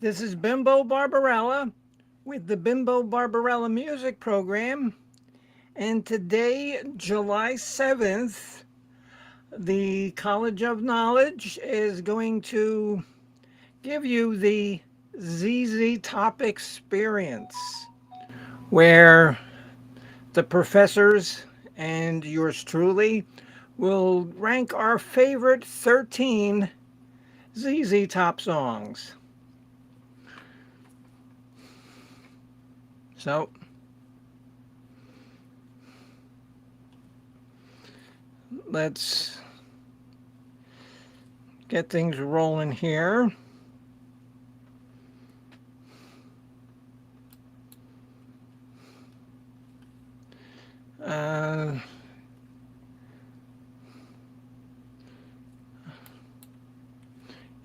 This is Bimbo Barbarella with the Bimbo Barbarella Music Program. And today, July 7th, the College of Knowledge is going to give you the ZZ Top Experience, where the professors and yours truly will rank our favorite 13 ZZ Top songs. So, let's get things rolling here. Uh,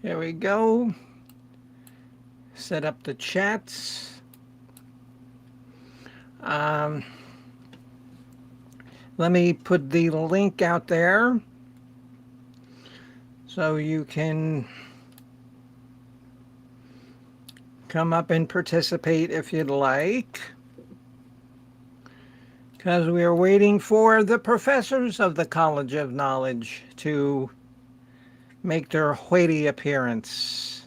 Here we go. Set up the chats. Um, Let me put the link out there so you can come up and participate if you'd like. Because we are waiting for the professors of the College of Knowledge to make their weighty appearance.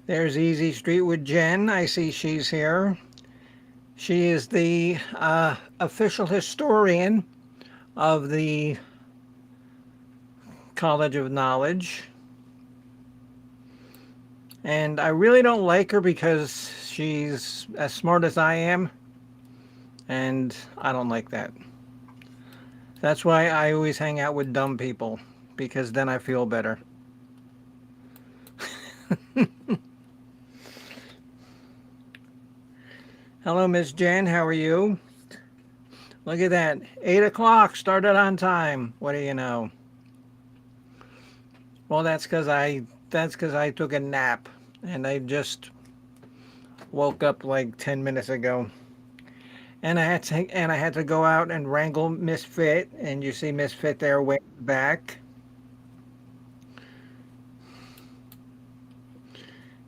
There's Easy Street with Jen. I see she's here. She is the official historian of the College of Knowledge. And I really don't like her because she's as smart as I am. And I don't like that. That's why I always hang out with dumb people, because then I feel better. Hello, Miss Jen. How are you? Look at that. 8 o'clock. Started on time. What do you know? Well, that's because I took a nap, and I just woke up like 10 minutes ago. And I had to go out and wrangle Miss Fit, and you see Miss Fit there way back.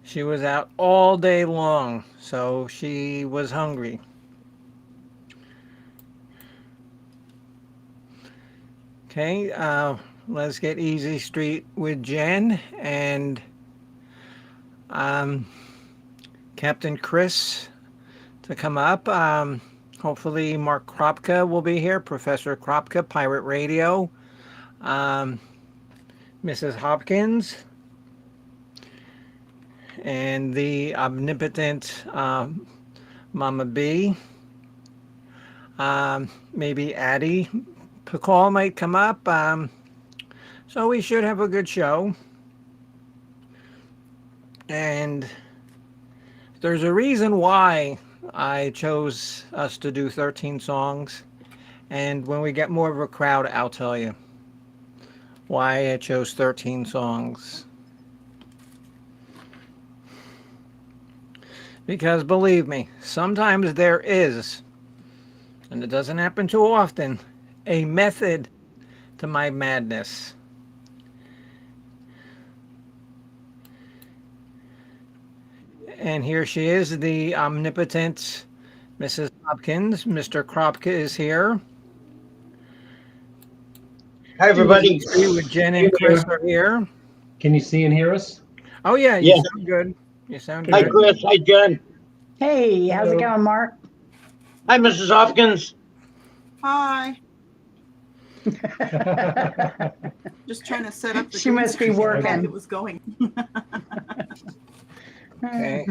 She was out all day long, so she was hungry. Okay, let's get Easy Street with Jen and Captain Chris to come up. Hopefully Mark Kropka will be here, Professor Kropka, Pirate Radio, Mrs. Hopkins, and the omnipotent Mama B. Maybe Addie Pakal might come up. So we should have a good show. And there's a reason why I chose us to do 13 songs. And when we get more of a crowd, I'll tell you why I chose 13 songs. Because believe me, sometimes there is, and it doesn't happen too often, a method to my madness. And here she is, the omnipotent Mrs. Hopkins. Mr. Kropka is here. Hi, everybody. With Jen and Chris are here. Can you see and hear us? Oh, yeah, you sound good. You sound Hi, good. Chris. Hi, Jen. Hey, how's it going, Mark? Hi, Mrs. Hopkins. Hi. Just trying to set up the She must be green screen working. like it was going. Okay.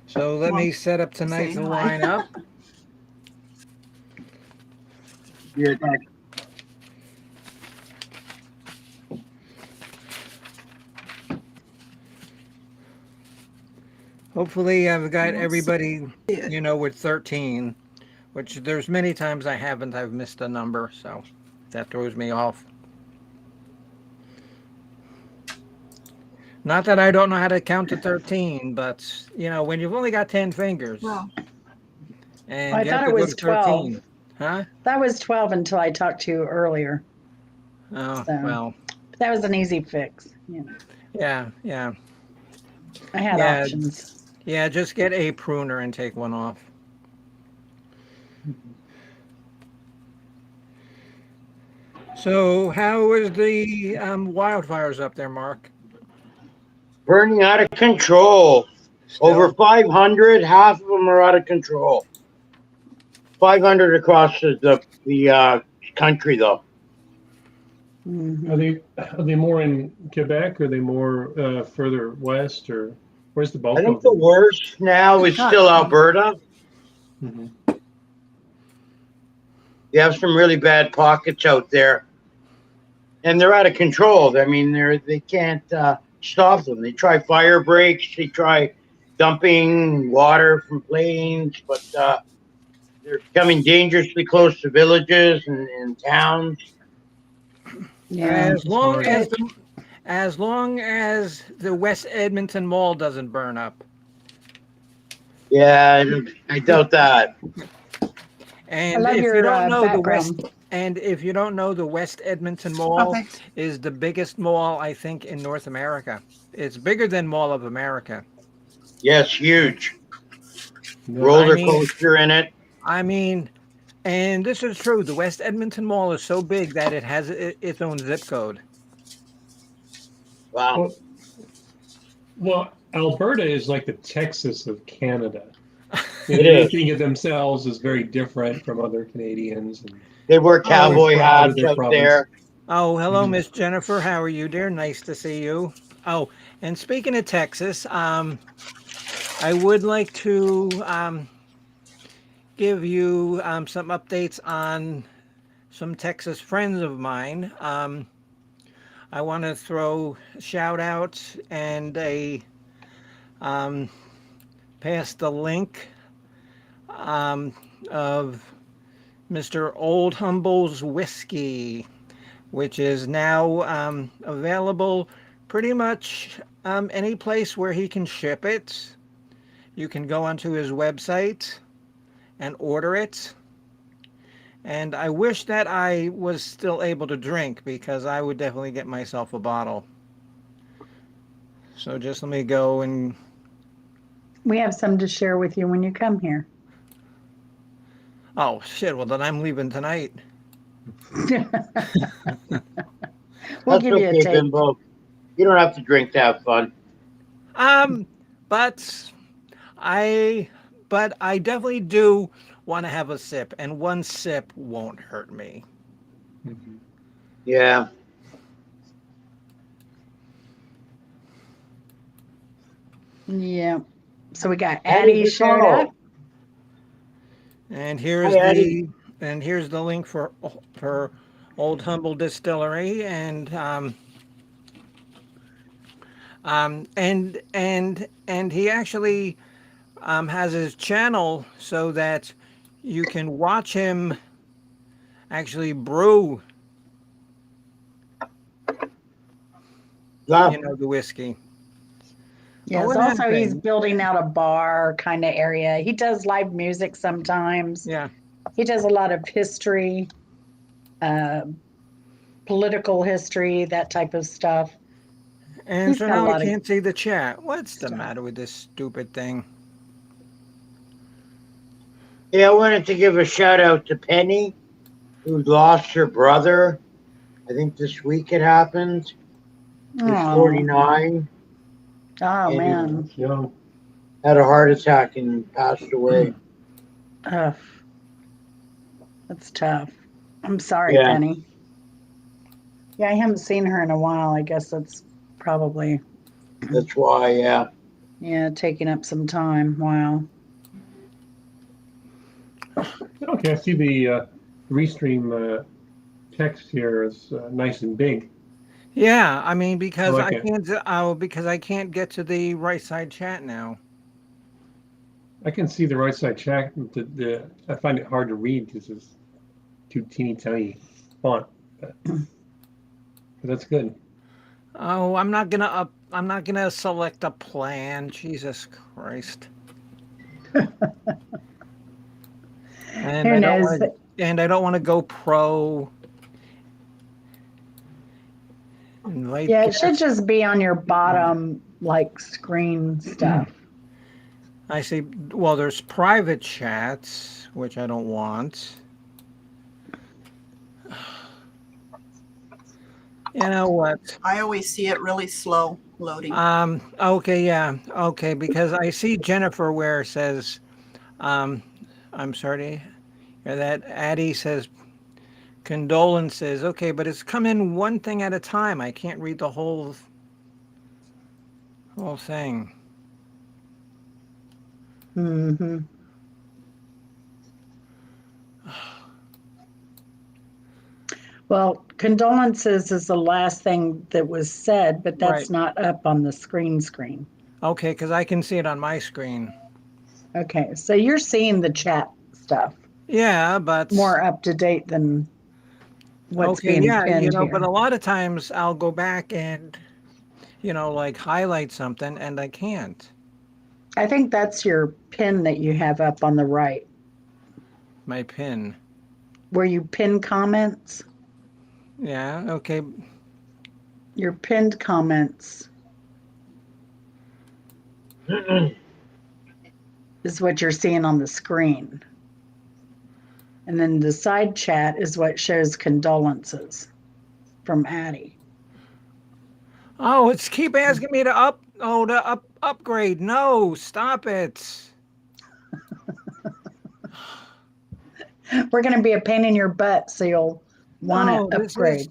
So let me set up tonight's Say hi. lineup. You're back. Hopefully I've got everybody, with 13, which there's many times I haven't. I've missed a number, so that throws me off. Not that I don't know how to count to 13, but, when you've only got 10 fingers, Well, and I get thought to it go was to 12. 13. Huh? That was 12 until I talked to you earlier. Oh, So well, that was an easy fix. You know, yeah. I had Yeah, options. yeah, just get a pruner and take one off. So, how is the wildfires up there, Mark? Burning out of control. Over Still? 500, half of them are out of control. 500 across the country, though. Mhm. Are they more in Quebec? Or are they more further west? Or where's the I bulk think of the them? worst now is Huh. still Alberta. Mhm. You have some really bad pockets out there, and they're out of control. I mean, they can't stop them. They try fire breaks. They try dumping water from planes, but they're coming dangerously close to villages and towns. Yeah. As It's long hard. as the West Edmonton Mall doesn't burn up. Yeah, I doubt that. I And love if you your don't know background. the West Edmonton Oh, Mall thanks. is the biggest mall I think in North America. It's bigger than Mall of America. Yes, huge Yeah. I roller mean, coaster in it. I mean, and this is true. The West Edmonton Mall is so big that it has its own zip code. Wow, Well, well, Alberta is like the Texas of Canada. it They is. think of themselves as very different from other Canadians and They wear Oh, very cowboy proud of hats their out province. there. oh, hello, Mhm. Miss Jennifer. How are you, dear? Nice to see you. Oh, and speaking of Texas, I would like to give you some updates on some Texas friends of mine. I want to throw a shout out and a um, pass the link um, of Mr. Old Humble's Whiskey, which is now available pretty much any place where he can ship it. You can go onto his website and order it. And I wish that I was still able to drink because I would definitely get myself a bottle. So just let me go and We have some to share with you when you come here. oh shit, well then I'm leaving tonight. We'll That's give you a okay, tape. Bimbo. You don't have to drink to have fun. Um but I but I definitely do want to have a sip and one sip won't hurt me. Mhm. Yeah. Yeah. So we got How did Addie you shared up. go? And Hi, Eddie. here's the link for Old Humble Distillery and he actually has his channel so that you can watch him actually brew, Yeah, the whiskey. Oh, Yes. one Also, he's thing. building out a bar kind of area. He does live music sometimes. Yeah. He does a lot of history, uh, political history, that type of stuff. And He's so got a now I lot of can't see the chat. What's the stuff. matter with this stupid thing? I wanted to give a shout out to Penny, who lost her brother. I think this week it happened. He's Oh, 49 oh and he Yeah, man. that's young. had a heart attack and passed away. Ugh, that's tough. I'm sorry, Yeah, Penny. Yeah, I haven't seen her in a while. I guess that's probably, that's why. Yeah, yeah, taking up some time. Wow. Okay, I see the restream text here is nice and big. Yeah, I mean I like it. because I can't get to the right side chat now. I can see the right side chat. I find it hard to read because it's too teeny tiny font, but that's good. Oh, I'm not gonna select a plan. Jesus Christ. And Who I don't knows? want to, and I don't want to go pro. Invite Yeah, it should guests. just be on your bottom, like screen stuff. I see. Well, there's private chats, which I don't want. You know what? I always see it really slow loading. Okay, yeah. Okay, because I see Jennifer where it says, um, I'm sorry to hear that. Addie says, condolences. Okay, but it's come in one thing at a time. I can't read the whole thing. Hmm. Well, condolences is the last thing that was said, but that's Right. not up on the screen. Okay, because I can see it on my screen. Okay, so you're seeing the chat stuff Yeah, but more up to date than what's okay, being yeah, pinned but here. a lot of times I'll go back and, like highlight something and I can't. I think that's your pin that you have up on the right, My pin. where you pin comments. Yeah, okay. Your pinned comments is what you're seeing on the screen. And then the side chat is what shows condolences from Addie. Oh, it's keep asking me to upgrade. No, stop it. We're going to be a pain in your butt, so you'll want No, to this is upgrade.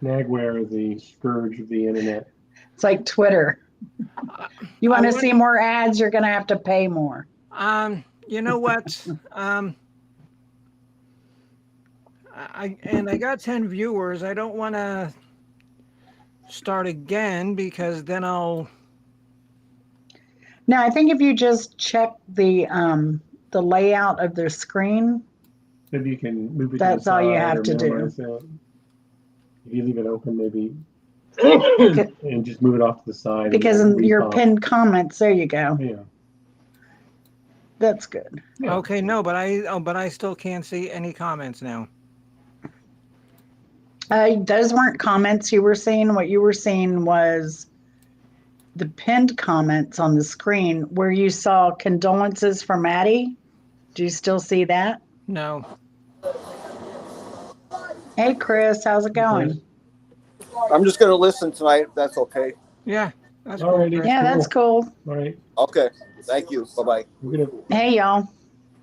Nagware is the scourge of the internet. It's like Twitter. You I want to want see more ads, you're going to have to pay more. you know what? I got 10 viewers. I don't want to start again because then I'll Now, I think if you just check the layout of their screen, Maybe you can move it to the that's all you side have or to do. minimize it. If you leave it open, maybe, Because, and just move it off to the side. because and in your repop. pinned comments, there you go. Yeah. That's good. Yeah. Okay, no, but I still can't see any comments now. Those weren't comments you were seeing. What you were seeing was the pinned comments on the screen where you saw condolences from Addie. Do you still see that? No. Hey, Chris, how's it going? I'm just gonna listen tonight. If that's okay. Yeah, that's cool. Alrighty. Chris. Yeah, that's cool. All right. Okay. Thank you. Bye bye. We're gonna. Hey, y'all.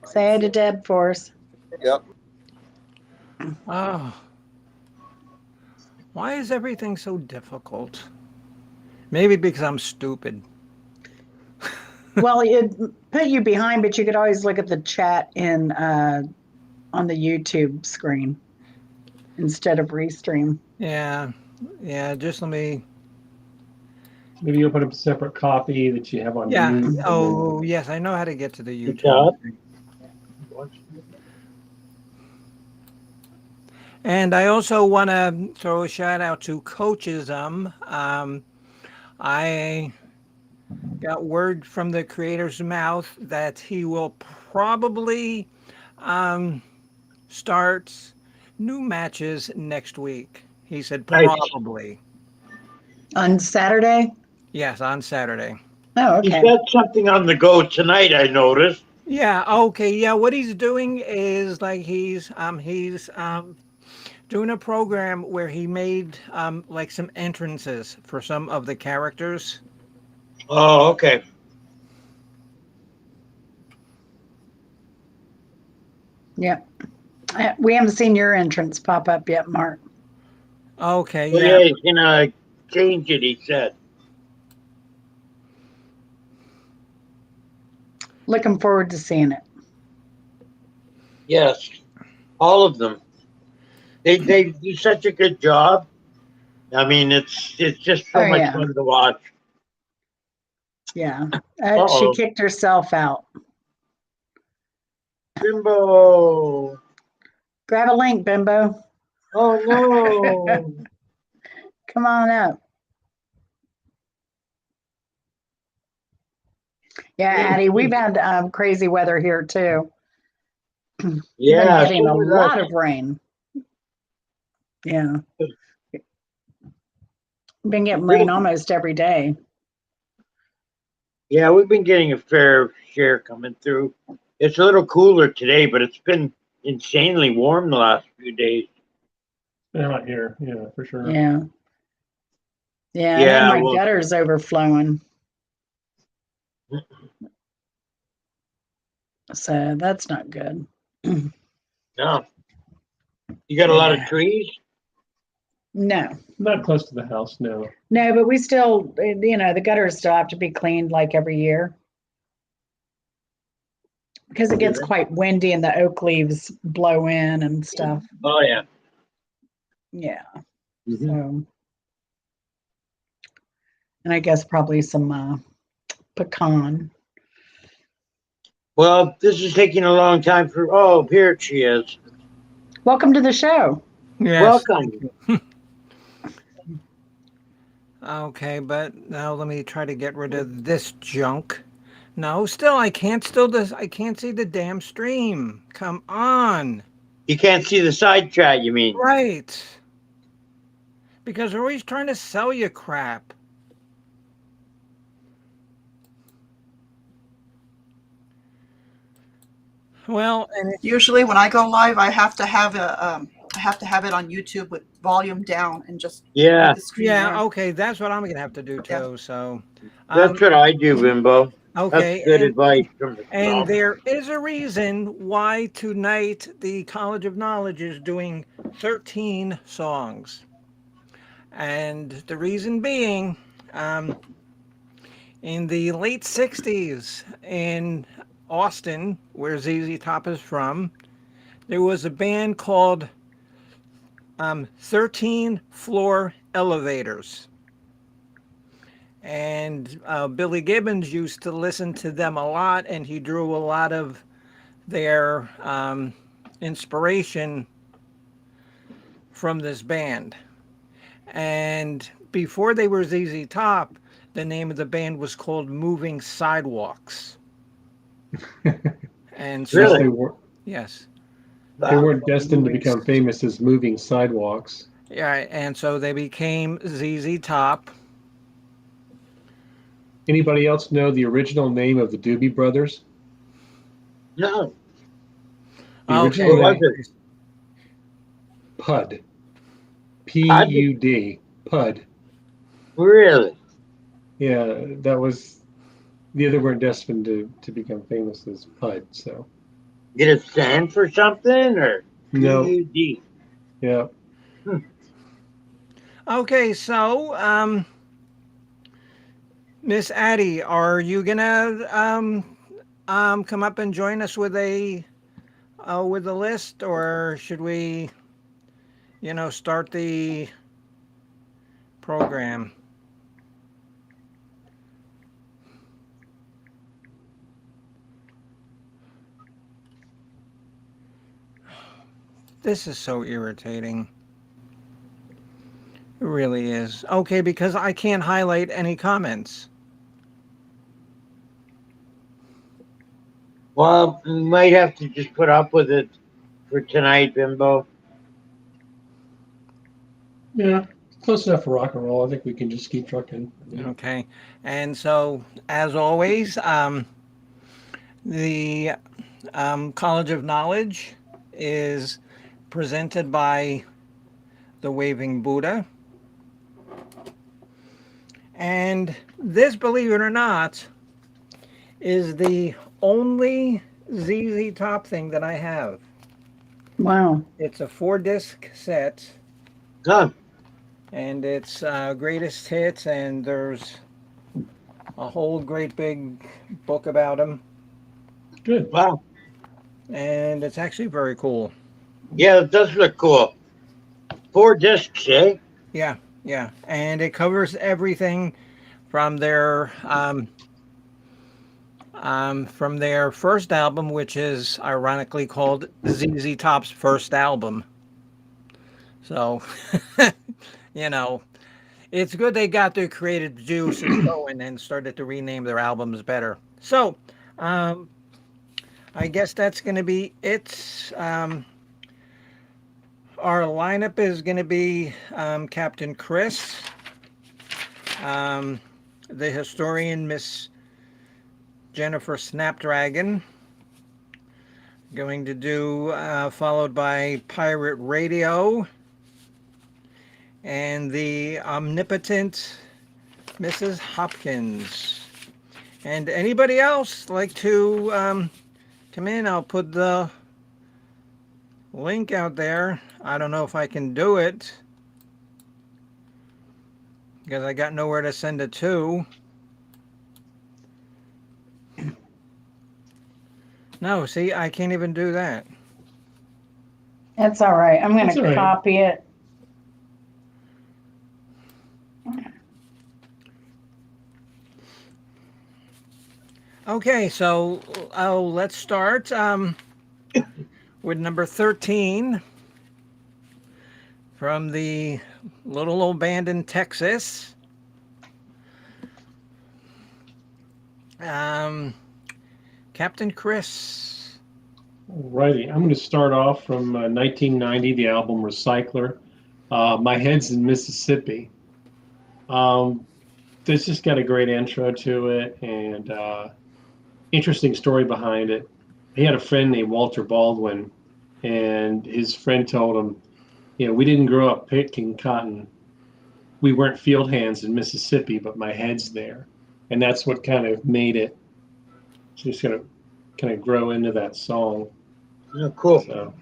Say hi to Deb for us. Yep. Oh. Why is everything so difficult? Maybe because I'm stupid. Well, it put you behind, but you could always look at the chat in on the YouTube screen instead of restream. Yeah. Yeah, just let me Maybe open up a separate copy that you have on Yeah. mute. and then- Oh, yes, I know how to get to the Good YouTube. job. And I also want to throw a shout out to Coachism. I got word from the creator's mouth that he will probably start new matches next week. He said Nice. probably. On Saturday? Yes, on Saturday. Oh, He's okay. got something on the go tonight, I noticed. Yeah, okay. Yeah, what he's doing is like he's doing a program where he made like some entrances for some of the characters. Oh, okay. Yeah. We haven't seen your entrance pop up yet, Mark. Okay, Oh, yeah. yeah, he's gonna change it, he said. Looking forward to seeing it. Yes, all of them. They do such a good job. I mean, it's just so Oh, much yeah. fun to watch. Yeah. She Uh-oh. kicked herself out. Bimbo. Grab a link, Bimbo. Oh no. Come on up. Yeah, Addie, we've had crazy weather here too. Yeah, Been getting so a was lot us. of rain. Yeah, been getting rain almost every day. Yeah, we've been getting a fair share coming through. It's a little cooler today, but it's been insanely warm the last few days. They're not here. Yeah, for sure. Yeah. Yeah, and then Yeah, my well, gutter's overflowing. So that's not good. no. You got a lot of Yeah. trees? No, Not close to the house, no. no, but we still, the gutters still have to be cleaned like every year because it gets quite windy and the oak leaves blow in and stuff. Oh, yeah. Yeah. Mhm. So, and I guess probably some pecan. Well, this is taking a long time for. Oh, here she is. Welcome to the show. Yes. Welcome. Okay, but now let me try to get rid of this junk. No, still I can't I can't see the damn stream. Come on. You can't see the side chat, you mean? Right. Because they're always trying to sell you crap. Well, and Usually when I go live, I have to have it on YouTube with volume down and just Yeah, leave the screen yeah, there. okay, that's what I'm gonna have to do Yeah. too. So, that's what I do, Bimbo. okay, That's good advice from the and there is a reason why tonight the College of Knowledge is doing 13 songs, and the reason being, in the late 60s in Austin, where ZZ Top is from, there was a band called 13 Floor Elevators. And Billy Gibbons used to listen to them a lot, and he drew a lot of their inspiration from this band. And before they were ZZ Top, the name of the band was called Moving Sidewalks. And so, Really? yes. They weren't destined to become famous as moving sidewalks. Yeah, and so they became ZZ Top. Anybody else know the original name of the Doobie Brothers? No. The original What was name, it? Pud. P-U-D. Pud. Really? Yeah, that was, the other weren't destined to become famous as Pud, so. Did it stand for something or No, PUD? yeah. Okay, so Miss Addie, are you gonna come up and join us with a list, or should we, start the program? This is so irritating. It really is. Okay, because I can't highlight any comments. Well, we might have to just put up with it for tonight, Bimbo. Yeah, close enough for rock and roll. I think we can just keep trucking. Yeah. Okay, and so as always, the College of Knowledge is presented by the Waving Buddha. And this, believe it or not, is the only ZZ Top thing that I have. Wow. It's a 4-disc set, Huh. and it's greatest hits, and there's a whole great big book about them, Good. Wow. and it's actually very cool. Yeah, it does look cool. 4 discs, eh? Yeah, yeah, and it covers everything from their first album, which is ironically called ZZ Top's first album. So, it's good they got their creative juices going and started to rename their albums better. So, um, I guess that's going to be it. Our lineup is going to be Captain Chris, um, the historian, Miss Jennifer Snapdragon, going to do, followed by Pirate Radio, and the omnipotent Mrs. Hopkins. And anybody else like to come in? I'll put the link out there. I don't know if I can do it because I got nowhere to send it to. No, see, I can't even do that. That's all right. I'm going That's all to right. copy it. Okay, so let's start with number 13 from the little old band in Texas. Captain Chris. Alrighty, I'm going to start off from 1990, the album Recycler. My Head's in Mississippi. This just got a great intro to it and interesting story behind it. He had a friend named Walter Baldwin, and his friend told him, we didn't grow up picking cotton. We weren't field hands in Mississippi, but my head's there. And that's what kind of made it just going to kind of grow into that song. Oh, cool. So,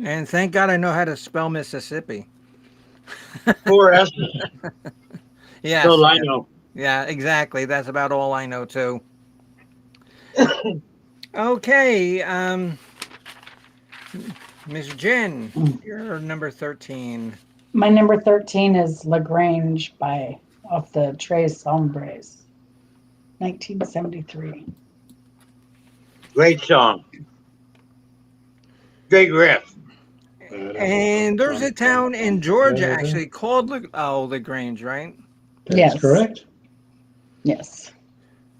And thank God I know how to spell Mississippi. 4 S. Yes, So I yeah, know. yeah, exactly. That's about all I know too. Okay, Miss Jen, you're number 13. My number 13 is Lagrange by off the Tres Hombres, 1973. Great song. Great riff. And there's a town in Georgia actually called LaGrange, right? that's Yes. correct. Yes.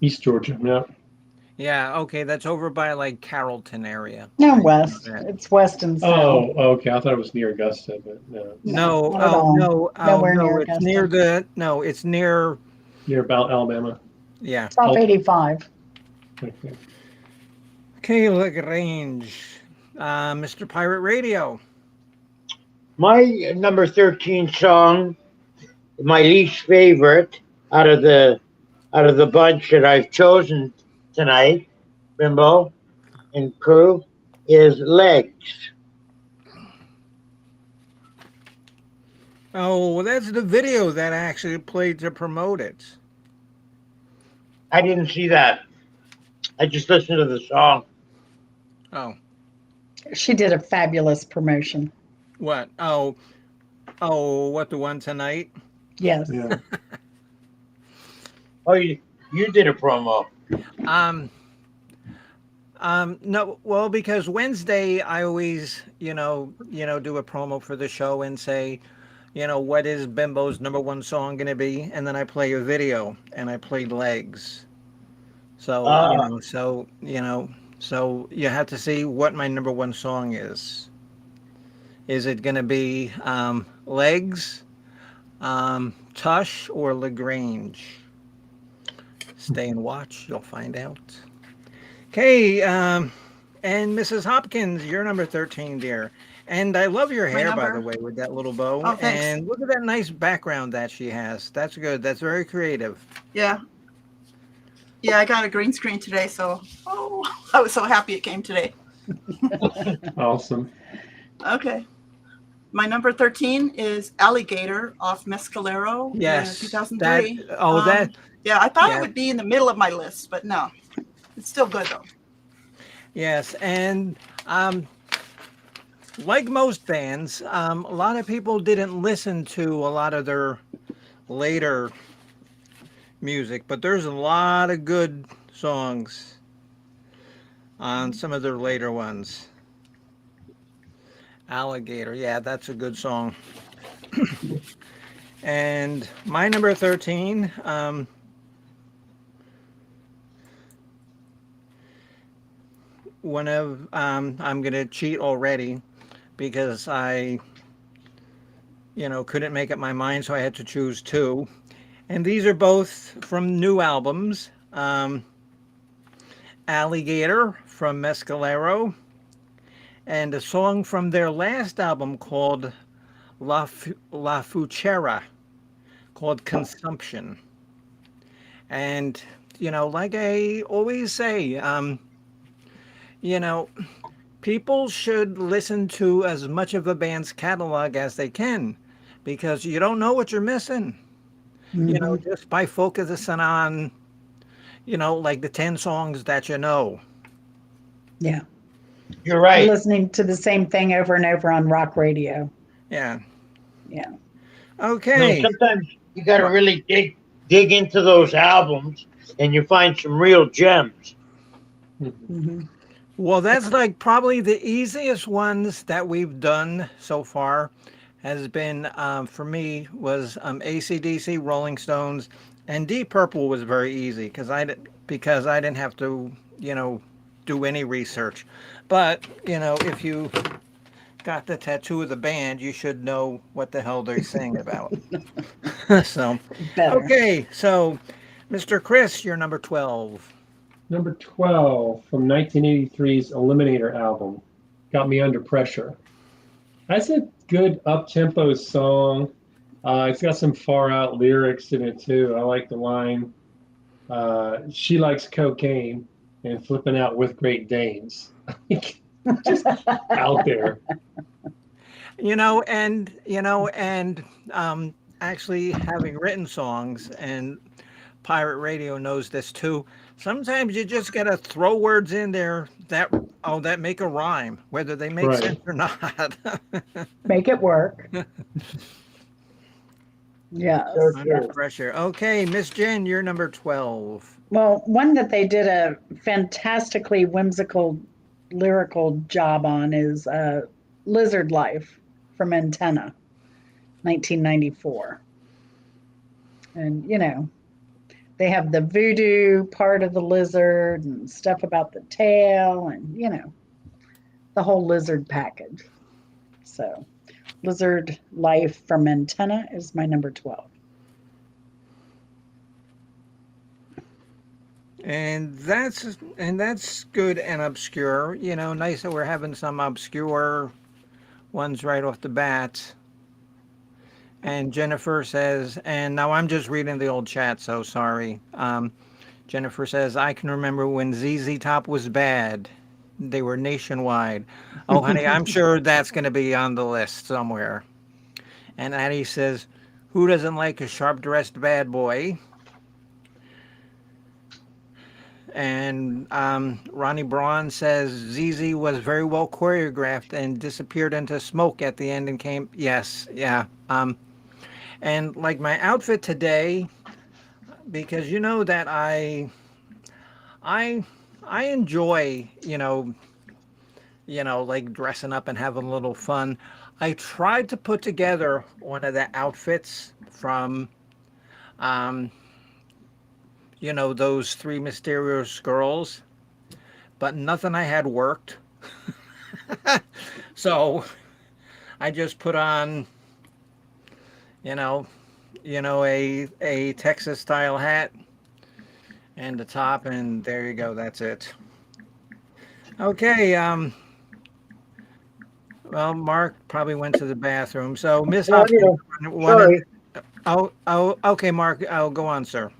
East Georgia, yeah. Yeah, okay, that's over by like Carrollton area. No, west. It's west and south. Oh, okay. I thought it was near Augusta, but no. No, not at oh all. no, Nowhere no, near it's Augusta. it's near, Near about Alabama. yeah. It's off 85. Okay. Okay, LaGrange, Mr. Pirate Radio. My number 13 song, my least favorite out of the bunch that I've chosen tonight, Bimbo and crew, is Legs. Oh, well, that's the video that I actually played to promote it. I didn't see that. I just listened to the song. Oh, She did a fabulous promotion. what? What, the one tonight? Yes. Yeah. Oh, you did a promo. No, well, because Wednesday I always, do a promo for the show and say, what is Bimbo's number one song going to be? And then I play a video and I play Legs. So, so you have to see what my number one song is. Is it going to be Legs, Tush, or LaGrange? Stay and watch. You'll find out. Okay, and Mrs. Hopkins, you're number 13, dear. And I love your My hair, by the number? way, with that little bow. Oh, thanks. And look at that nice background that she has. That's good. That's very creative. Yeah. Yeah, I got a green screen today, so I was so happy it came today. Awesome. Okay. My number 13 is Alligator off Mescalero. Yes. 2003. Yeah, I thought yeah. it would be in the middle of my list, but no. It's still good though. Yes, and like most bands, a lot of people didn't listen to a lot of their later music, but there's a lot of good songs on some of their later ones. Alligator, yeah, that's a good song. And my number 13, I'm gonna cheat already because I couldn't make up my mind, so I had to choose two. And these are both from new albums. Alligator from Mescalero, and a song from their last album called La Fuchera, called Consumption. And, like I always say, you know, people should listen to as much of a band's catalog as they can because you don't know what you're missing, Mhm. just by focusing on, like the 10 songs that you know. Yeah. You're Or right. listening to the same thing over and over on rock radio. Yeah. Yeah. No, Okay. sometimes you got to really dig into those albums, and you find some real gems. Hmm. Well, that's like probably the easiest ones that we've done so far has been for me was AC/DC, Rolling Stones, and Deep Purple was very easy because I didn't have to do any research. But if you got the tattoo of the band, you should know what the hell they're saying about. So, Better. okay, so Mr. Chris, you're number 12. Number 12 from 1983's Eliminator album, Got Me Under Pressure. That's a good up-tempo song. It's got some far-out lyrics in it, too. I like the line, she likes cocaine and flipping out with Great Danes. Just out there. And actually having written songs, and pirate radio knows this too. Sometimes you just gotta throw words in there that make a rhyme, whether they make Right. sense or not. Make it work. Yes. So Under true. pressure. Okay, Miss Jen, you're number 12. Well, one that they did a fantastically whimsical lyrical job on is Lizard Life from Antenna, 1994. And, they have the voodoo part of the lizard and stuff about the tail and, the whole lizard package. So, Lizard Life from Antenna is my number 12. And that's good and obscure. Nice that we're having some obscure ones right off the bat. And Jennifer says, and now I'm just reading the old chat, so sorry. Jennifer says, I can remember when ZZ Top was bad. They were nationwide. Oh, honey, I'm sure that's going to be on the list somewhere. And Addie says, who doesn't like a sharp-dressed bad boy? And Ronnie Braun says ZZ was very well choreographed and disappeared into smoke at the end and came. Yes, yeah. And like my outfit today, because you know that I enjoy like dressing up and having a little fun. I tried to put together one of the outfits from those three mysterious girls, but nothing I had worked. So I just put on, a Texas style hat and the top, and there you go. That's it. Okay. Well, Mark probably went to the bathroom. So Miss Oh, Hopkins, sorry. okay, Mark. I'll go on, sir.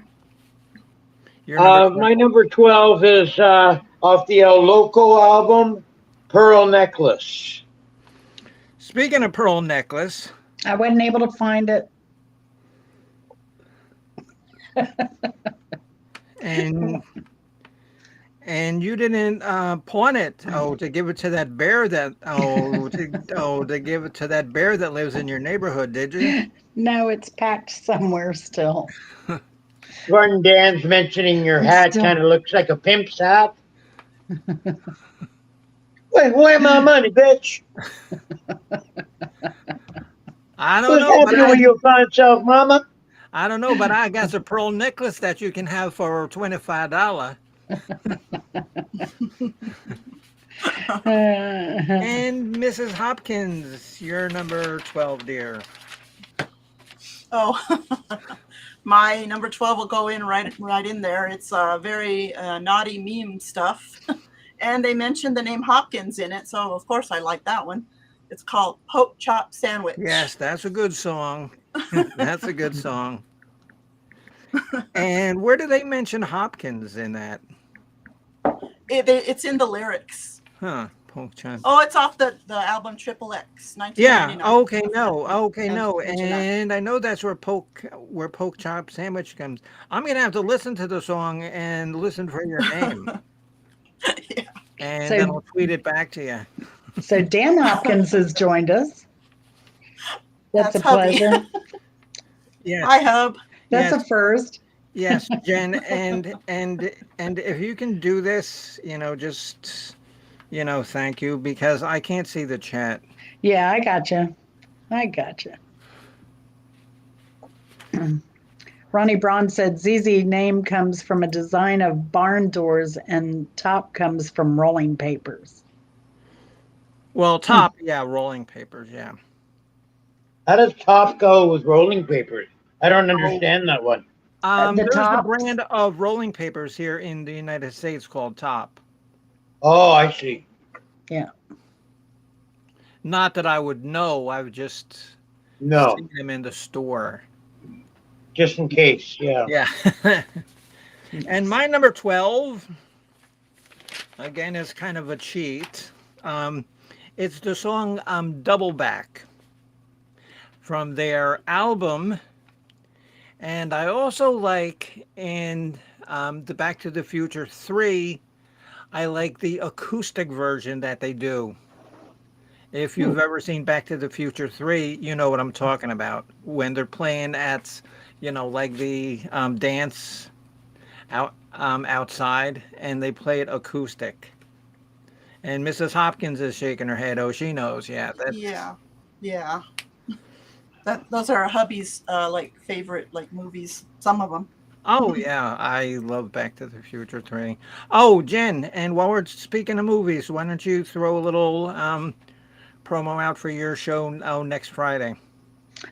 Your number 12. My number 12 is off the El Loco album, Pearl Necklace. Speaking of Pearl Necklace, I wasn't able to find it. and you didn't pawn it to give it to that bear to give it to that bear that lives in your neighborhood, did you? No, it's packed somewhere still. Gordon Dan's mentioning your hat Still- kind of looks like a pimp's hat. Wait, where's my money, bitch? I don't What's know, but happening with your fine self, mama? I don't know, but I got a pearl necklace that you can have for $25. And Mrs. Hopkins, you're number 12, dear. Oh, my number 12 will go in right in there. It's very naughty meme stuff. And they mentioned the name Hopkins in it, so of course I like that one. It's called Poke Chop Sandwich. Yes, that's a good song. That's a good song. And where do they mention Hopkins in that? It's in the lyrics. Huh, Poke Chop. Oh, it's off the album Triple X, Yeah. 1999. Okay. No. Okay. No. Mention that. And I know that's where Poke Chop Sandwich comes. I'm gonna have to listen to the song and listen for your name, Yeah. and So- then I'll tweet it back to you. So Dan Hopkins has joined us. That's a That's hubby. pleasure. Yes. Hi, Hub. That's Yes. a first. Yes, Jen, and if you can do this, just thank you, because I can't see the chat. Yeah, I got you. Ronnie Braun said ZZ name comes from a design of barn doors and top comes from rolling papers. Well, top, yeah, rolling papers, yeah. How does Top go with rolling papers? I don't understand that one. The There's a Tops? brand of rolling papers here in the United States called Top. Oh, I see. Not that I would know, I've just No, seen them in the store. just in case. Yeah. Yeah. And my number 12, again, is kind of a cheat. It's the song Double Back from their album. And I also like in the Back to the Future 3, I like the acoustic version that they do. If you've ever seen Back to the Future 3, you know what I'm talking about. When they're playing at, like the dance outside, and they play it acoustic. And Mrs. Hopkins is shaking her head. Oh, she knows. Yeah. Yeah. Those are hubby's favorite movies. Some of them. Oh, yeah. I love Back to the Future 3. Oh, Jen, and while we're speaking of movies, why don't you throw a little promo out for your show next Friday?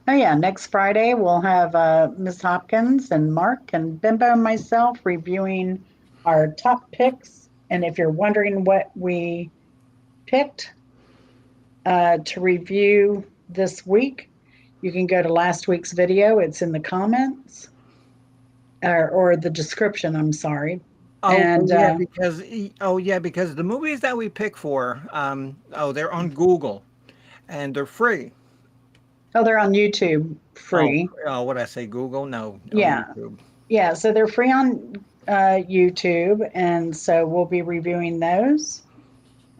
Oh yeah, next Friday we'll have Miss Hopkins and Mark and Bimbo and myself reviewing our top picks. And if you're wondering what we picked to review this week, you can go to last week's video. It's in the comments or the description. I'm sorry. Oh, And, yeah, because the movies that we pick for, they're on Google, and they're free. Oh, they're on YouTube free. Oh, what did I say? Google? No. Yeah. YouTube. Yeah, so they're free on YouTube, and so we'll be reviewing those.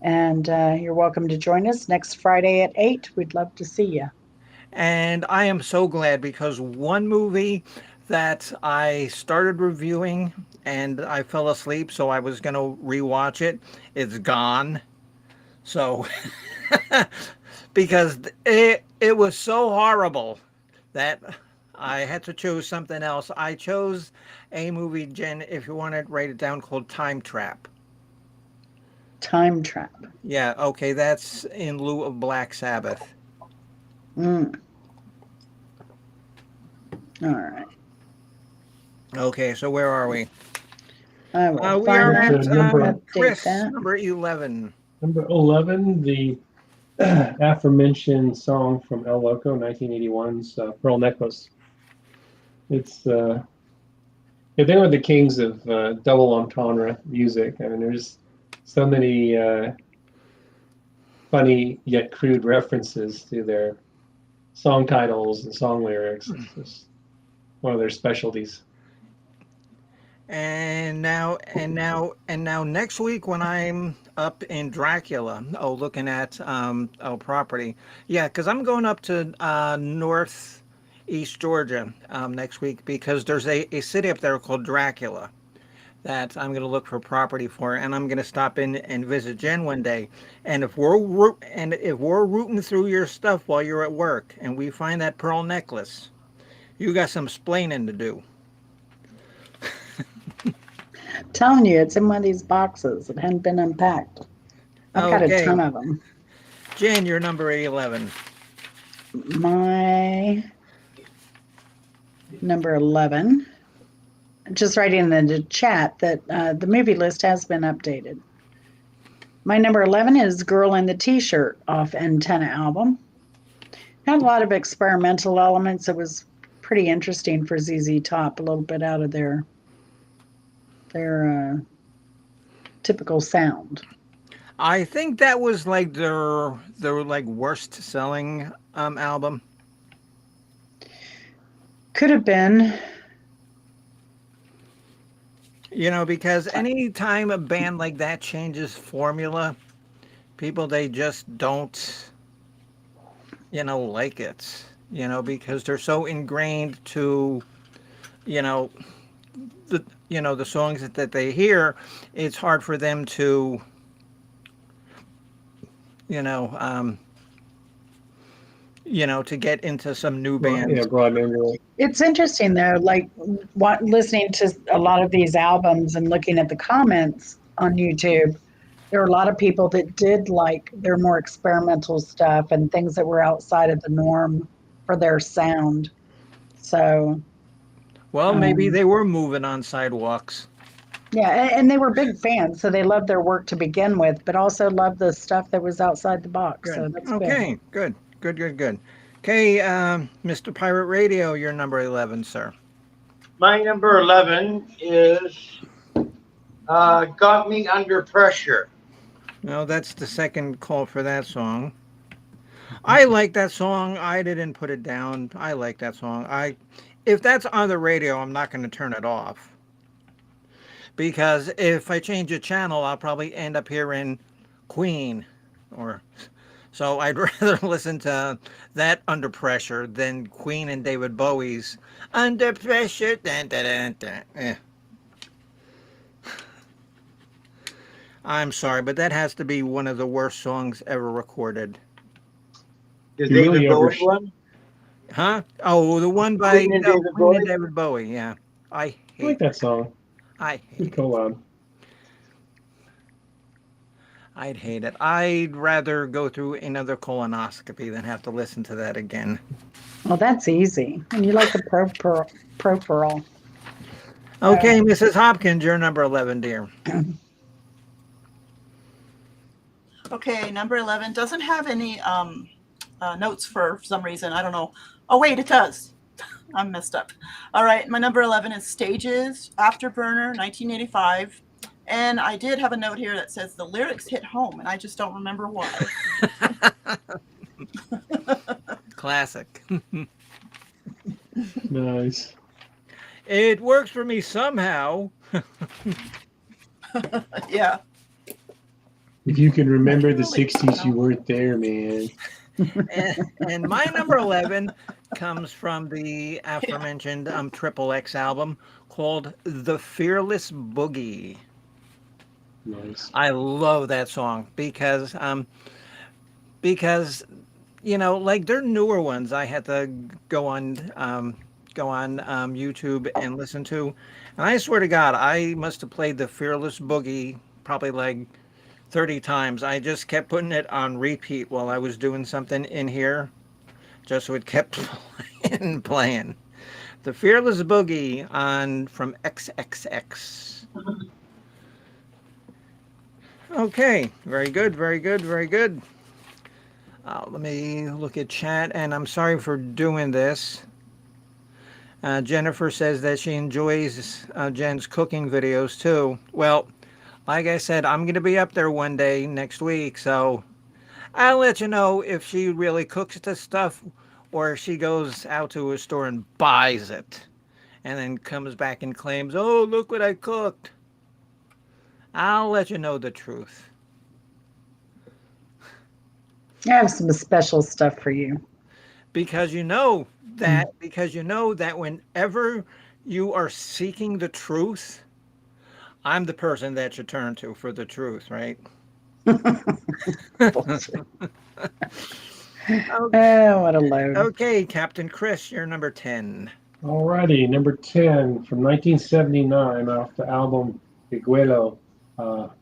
And you're welcome to join us next Friday at 8. We'd love to see you. And I am so glad, because one movie that I started reviewing and I fell asleep, so I was going to rewatch it. It's gone. So, because it was so horrible that I had to choose something else. I chose a movie, Jen, if you want to write it down, called Time Trap. Time Trap. Yeah, okay, that's in lieu of Black Sabbath. All right. Okay, so where are we? I will We find are that. at Update Chris, that. number 11. Number 11, the aforementioned song from El Loco, 1981's Pearl Necklace. It's they're one of the kings of double entendre music. I mean, there's so many funny yet crude references to their song titles and song lyrics. It's just one of their specialties. And now next week when I'm up in Dracula, looking at property. Yeah, because I'm going up to northeast Georgia next week, because there's a city up there called Dracula that I'm going to look for property for, and I'm going to stop in and visit Jen one day. And if we're rooting through your stuff while you're at work and we find that pearl necklace, you got some splaining to do. Telling you, it's in one of these boxes. It hadn't been unpacked. I've got a Okay. ton of them. Jen, you're number 11. My number 11, just writing in the chat that the movie list has been updated. My number 11 is Girl in the T-Shirt off Antenna album. Had a lot of experimental elements. It was pretty interesting for ZZ Top, a little bit out of their typical sound. I think that was like their like worst selling album. Could have been. You know, because any time a band like that changes formula, people they just don't, like it. Because they're so ingrained to, you know, the songs that they hear, it's hard for them to, to get into some new bands. Yeah, broad into It's interesting though, like listening to a lot of these albums and looking at the comments on YouTube, there are a lot of people that did like their more experimental stuff and things that were outside of the norm for their sound. So, Well, maybe they were moving on sidewalks. yeah, and they were big fans, so they loved their work to begin with, but also loved the stuff that was outside the box. So that's Okay, good. Okay, Mr. Pirate Radio, you're number 11, sir. My number 11 is Got Me Under Pressure. No, that's the second call for that song. I like that song. I didn't put it down. I like that song. If that's on the radio, I'm not going to turn it off. Because if I change a channel, I'll probably end up hearing Queen. So I'd rather listen to that Under Pressure than Queen and David Bowie's Under Pressure. Dun, dun, dun, dun. I'm sorry, but that has to be one of the worst songs ever recorded. The You really David Bowie one? Huh? Oh, the one by Queen and Queen David and Bowie? David Bowie. Yeah, I I hate like that song. I Good hate. collab. I'd hate it. I'd rather go through another colonoscopy than have to listen to that again. Well, that's easy. And you like the Pro-Pearl. Okay, Mrs. Hopkins, you're number 11, dear. Okay, number 11 doesn't have any notes for some reason. I don't know. Oh, wait, it does. I'm messed up. All right, my number 11 is Stages, Afterburner, 1985. And I did have a note here that says the lyrics hit home, and I just don't remember why. Classic. Nice. It works for me somehow. Yeah. If you can remember the 60s, you weren't there, man. And my number 11 comes from the aforementioned Triple X album called The Fearless Boogie. Nice. I love that song because like their newer ones I had to go on YouTube and listen to, and I swear to God I must have played The Fearless Boogie probably like 30 times. I just kept putting it on repeat while I was doing something in here, just so it kept playing. The Fearless Boogie from XXX. Okay, very good. Let me look at chat, and I'm sorry for doing this. Jennifer says that she enjoys Jen's cooking videos too. Well, like I said, I'm going to be up there one day next week, so I'll let you know if she really cooks this stuff or if she goes out to a store and buys it and then comes back and claims, "Oh, look what I cooked." I'll let you know the truth. I have some special stuff for you. Because you know that whenever you are seeking the truth, I'm the person that you turn to for the truth, right? Oh, what a load. Okay, Captain Chris, you're number 10. Alrighty, number 10 from 1979 off the album Biguelo.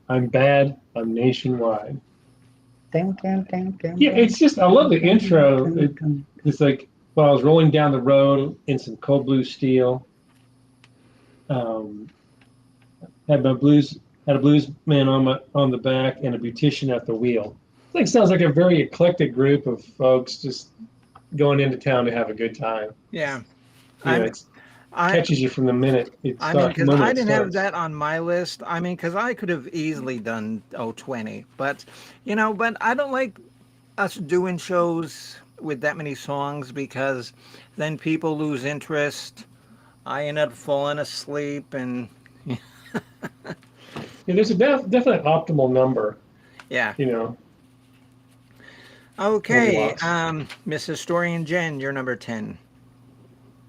I'm Bad, I'm Nationwide. Yeah, it's just, I love the intro. It's like, well, I was rolling down the road in some cold blue steel. Had a blues man on the back and a beautician at the wheel. It's like, sounds like a very eclectic group of folks just going into town to have a good time. Yeah. It catches you from the minute it I mean, starts. because I didn't have that on my list. I mean, because I could have easily done 20, but but I don't like us doing shows with that many songs because then people lose interest. I end up falling asleep, and Yeah, there's a definite optimal number. yeah. Okay, Okay, Miss Historian Jen, you're number 10.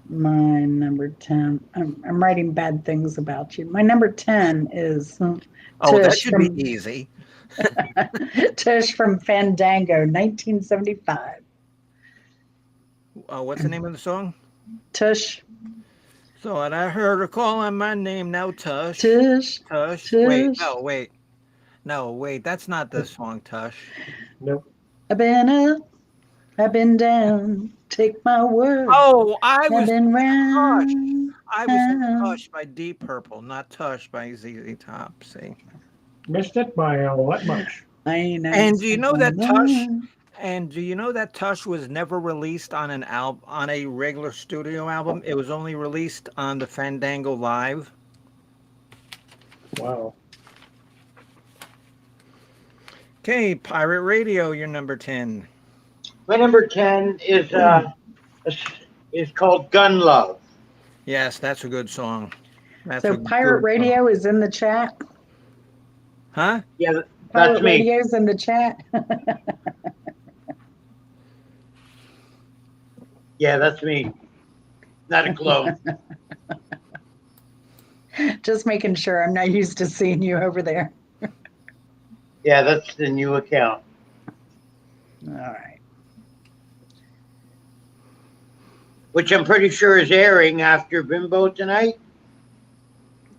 My number 10. I'm writing bad things about you. My number 10 is Oh, that Tush should from be easy. Tush from Fandango, 1975. What's the name of the song? Tush. So, and I heard her calling my name now, Tush. Tush. Tush. Tush. No, wait, that's not the song, Tush. Nope. I've been up, I've been down. Take my word. Oh, I was been Tush. round. I was thinking Tush by Deep Purple, not Tush by ZZ Top. See, Missed it by that much. and do you know that Tush? And do you know that Tush was never released on an on a regular studio album? It was only released on the Fandango Live. Wow. Okay, Pirate Radio, you're number 10. My number 10 is called Gun Love. Yes, that's a good song. So Pirate Radio is in the chat? Huh? Yeah, that's Pirate me. Radio's in the chat? Yeah, that's me. Not a clone. Just making sure. I'm not used to seeing you over there. Yeah, that's the new account. All right. Which I'm pretty sure is airing after Bimbo tonight.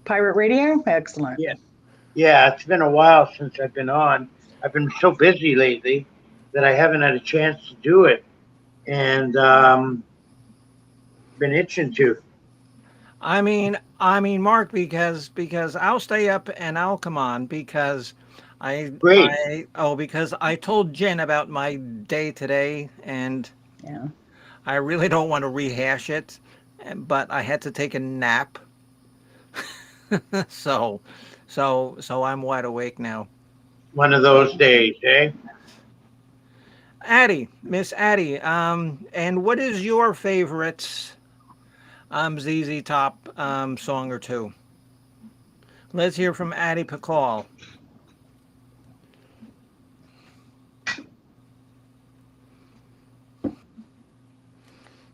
Pirate Radio? Excellent. Yeah. Yeah, it's been a while since I've been on. I've been so busy lately that I haven't had a chance to do it. And been itching to. I mean, Mark, because I'll stay up and I'll come on because because I told Jen about my day today, and yeah, I really don't want to rehash it, but I had to take a nap, so I'm wide awake now. One of those days, eh? Miss Addie, and what is your favorite ZZ Top song or two? Let's hear from Addie Pakal.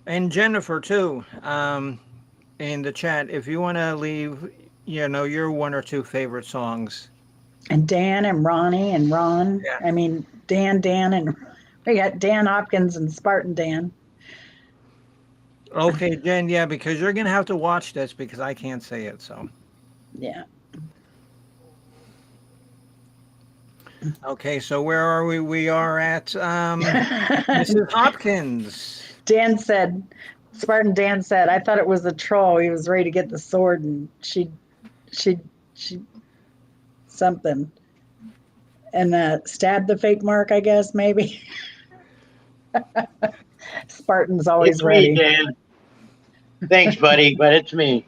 And Jennifer too, in the chat, if you want to leave, your one or two favorite songs. And Dan and Ronnie and Ron. Yeah. I mean, Dan, and we got Dan Hopkins and Spartan Dan. Okay, Jen, yeah, because you're going to have to watch this because I can't say it, so. Yeah. Okay, so where are we? We are at Mrs. Hopkins. Spartan Dan said, I thought it was a troll. He was ready to get the sword and she something. And stabbed the fake Mark, I guess, maybe. Spartan's always it's ready. Me, Dan. Thanks, buddy, but it's me.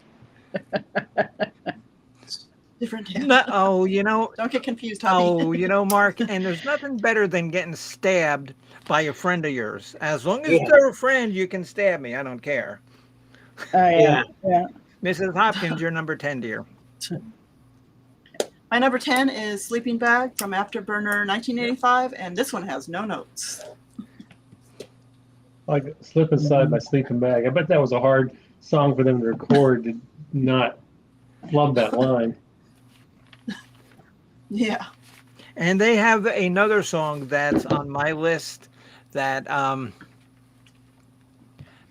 Different Dan. Don't get confused, hubby. Mark, and there's nothing better than getting stabbed by a friend of yours. As long as they're a friend, you can stab me. I don't care. Oh, yeah. Mrs. Hopkins, you're number 10, dear. My number 10 is Sleeping Bag from Afterburner 1985, and this one has no notes. Like Slip Inside by Sleeping Bag. I bet that was a hard song for them to record to not love that line. Yeah. And they have another song that's on my list that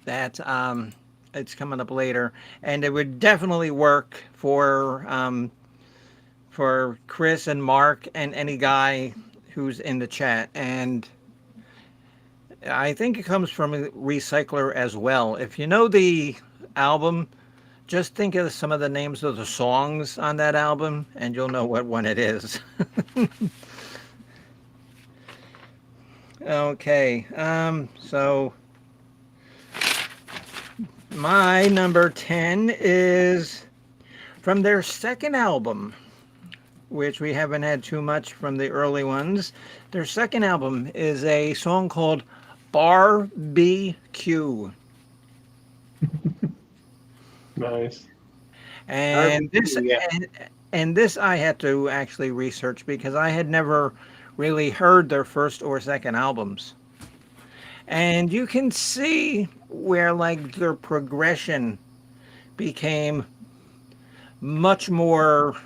it's coming up later, and it would definitely work for Chris and Mark and any guy who's in the chat, and I think it comes from a recycler as well. If you know the album, just think of some of the names of the songs on that album, and you'll know what one it is. Okay, so my number 10 is from their second album, which we haven't had too much from the early ones. Their second album is a song called Barbecue. Nice. And this Barbecue, yeah. and this I had to actually research because I had never really heard their first or second albums. And you can see where like their progression became much more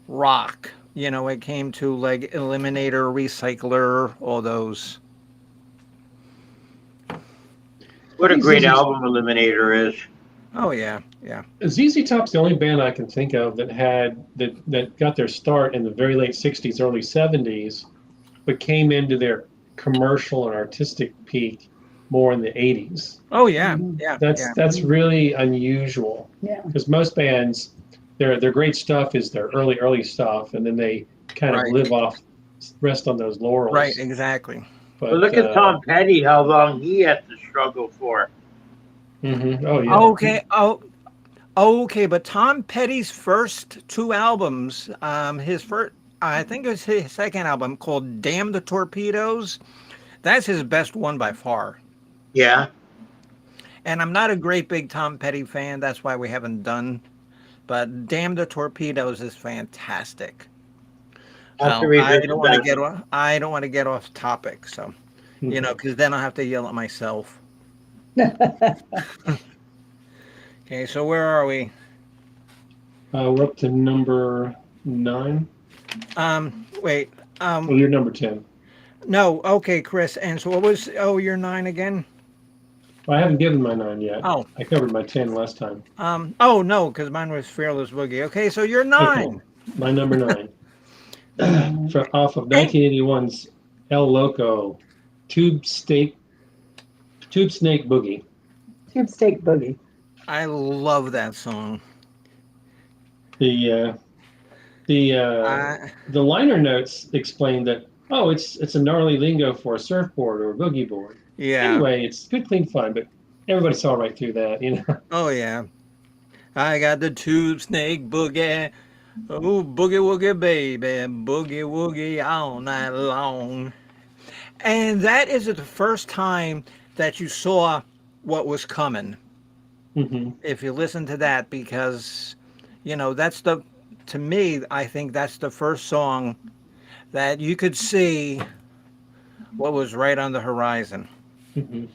rock. You know, it came to like Eliminator, Recycler, all those. What a This great is- album Eliminator is. Oh yeah, yeah. ZZ Top's the only band I can think of that got their start in the very late '60s, early '70s, but came into their commercial and artistic peak more in the '80s. Oh yeah, Mhm. yeah. That's really unusual Yeah. because most bands, their great stuff is their early stuff, and then they kind of Right. rest on those laurels. Right, exactly. But But look at Tom Petty, how long he had to struggle for. Oh yeah. Okay. Okay, but Tom Petty's first two albums, his first, I think it was his second album called Damn the Torpedoes. That's his best one by far. Yeah. And I'm not a great big Tom Petty fan. That's why we haven't done. But Damn the Torpedoes is fantastic. Have to I revisit don't want to that. get off. I don't want to get off topic. So, you know, because then I'll have to yell at myself. Okay, so where are we? We're up to number 9. Wait. Well, you're number 10. No. Okay, Chris. And so what was? Oh, you're 9 again. Well, I haven't given my 9 yet. Oh. I covered my 10 last time. Oh no, because mine was Fearless Boogie. Okay, so you're 9. Okay. My number 9. Off of 1981's El Loco, Tube Snake Boogie. Tube Steak Boogie. I love that song. The liner notes explain that it's a gnarly lingo for a surfboard or a boogie board. Yeah. Anyway, it's good, clean fun, but everybody saw right through that, you know. Oh yeah. I got the Tube Snake Boogie. Oh, boogie woogie baby, boogie woogie all night long. And that is the first time that you saw what was coming. Mm-hmm. If you listen to that, because, you know, to me, I think that's the first song that you could see what was right on the horizon. Mm-hmm.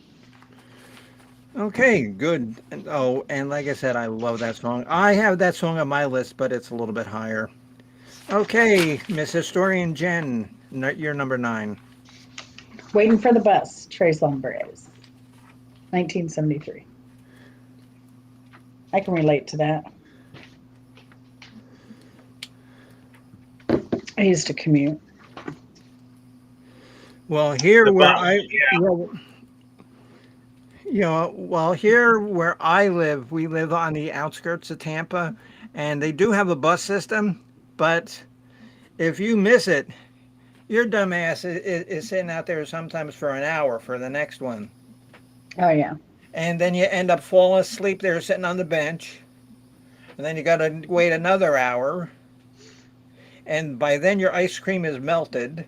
Okay, good. And like I said, I love that song. I have that song on my list, but it's a little bit higher. Okay, Miss Historian Jen, you're number 9. Waiting for the Bus, Tres Hombres, 1973. I can relate to that. I used to commute. Well, here The where bus, here where I live, we live on the outskirts of Tampa, and they do have a bus system, but if you miss it, your dumbass is sitting out there sometimes for an hour for the next one. Oh, yeah. And then you end up falling asleep there sitting on the bench, and then you got to wait another hour, and by then your ice cream is melted.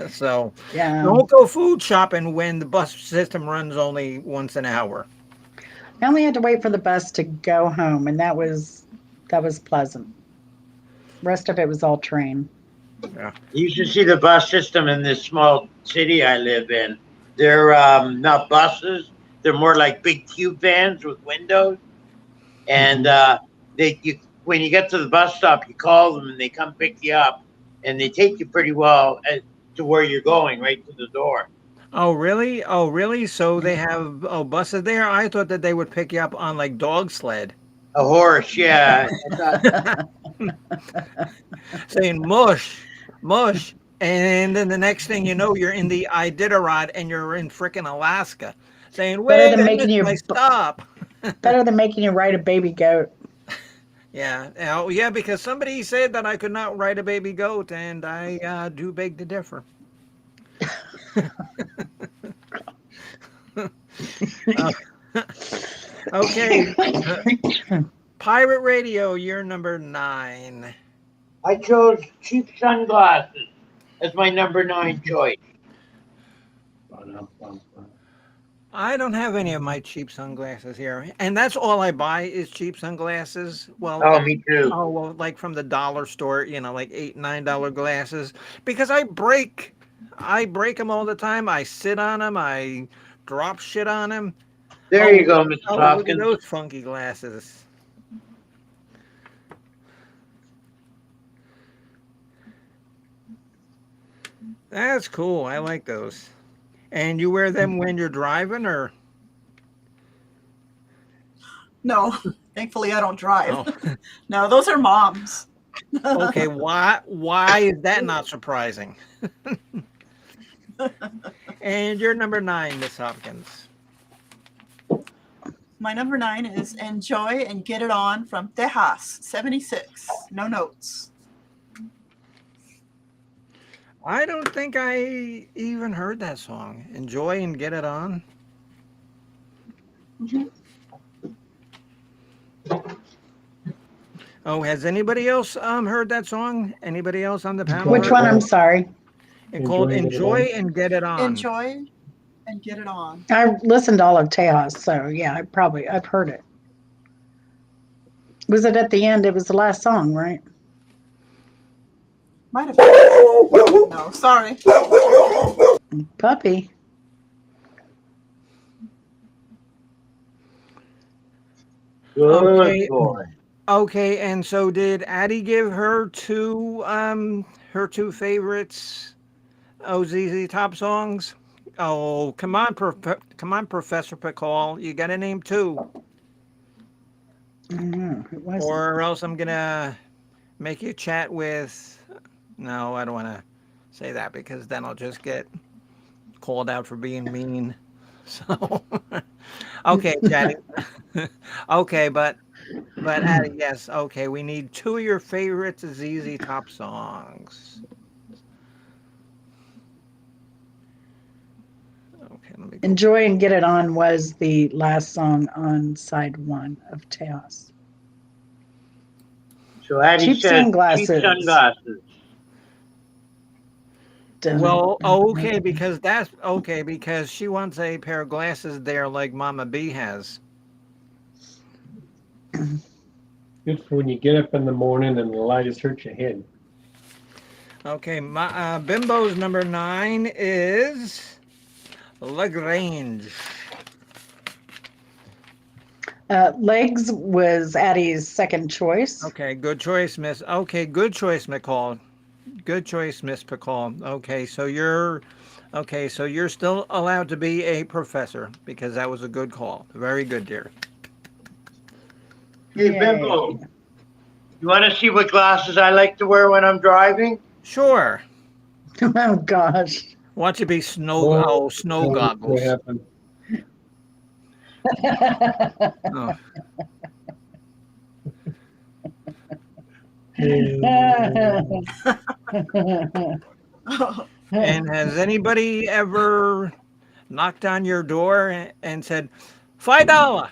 So Yeah. don't go food shopping when the bus system runs only once an hour. I only had to wait for the bus to go home, and that was pleasant. Rest of it was all train. You should see the bus system in this small city I live in. They're not buses. They're more like big cube vans with windows. And when you get to the bus stop, you call them and they come pick you up. And they take you pretty well to where you're going, right to the door. Oh, really? Oh, really? So they have buses there? I thought that they would pick you up on like dog sled. A horse, yeah. Saying mush. mush. And then the next thing you know, you're in the Iditarod and you're in frickin' Alaska saying, Better wait, than I making missed you my stop. better than making you ride a baby goat. Yeah. Oh, yeah, because somebody said that I could not ride a baby goat, and I do beg to differ. Uh, okay. Pirate Radio, you're number 9. I chose cheap sunglasses as my number 9 choice. I don't have any of my cheap sunglasses here, and that's all I buy is cheap sunglasses. Oh, me too. Well, like from the dollar store, like $8, $9 glasses, because I break them all the time. I sit on them, I drop shit on them. There you go, Mrs. Look at Hopkins. those funky glasses. That's cool. I like those. And you wear them when you're driving, or? No, thankfully I don't drive. Oh. No, those are Mom's. Okay, why is that not surprising? And you're number 9, Miss Hopkins. My number 9 is Enjoy and Get It On from Tejas 76. No notes. I don't think I even heard that song. Enjoy and Get It On. Mhm. Oh, has anybody else heard that song? Anybody else on the panel? Which one? I'm sorry. It's called Enjoy and Get It On. Enjoy and Get It On. I listened to all of Tejas, so yeah, I've heard it. Was it at the end? It was the last song, right? Might have been. No, sorry. Puppy. Good Okay. boy. Okay, and so did Addie give her two favorites ZZ Top songs? Oh, come on, Professor Pickall. You got to name 2. I don't know. It wasn't. Or else I'm going to make you chat with... No, I don't want to say that because then I'll just get called out for being mean. So, okay, chatting. Okay, but Addie, yes, okay, we need 2 of your favorite ZZ Top songs. Okay, let me go. Enjoy and Get It On was the last song on side 1 of Tejas. So Addie Cheap said sunglasses. cheap sunglasses. Well, okay, because she wants a pair of glasses there like Mama B has. Good for when you get up in the morning and the light has hurt your head. Okay, my Bimbo's number 9 is Lagrange. Legs was Addie's second choice. Okay, good choice, Miss. Okay, good choice, McCall. Good choice, Miss Pickall. Okay, so you're still allowed to be a professor because that was a good call. Very good, dear. Hey, Yay. Bimbo, you want to see what glasses I like to wear when I'm driving? Sure. Oh gosh. Watch it be snow What goggles. happened? Oh. And has anybody ever knocked on your door and said, $5?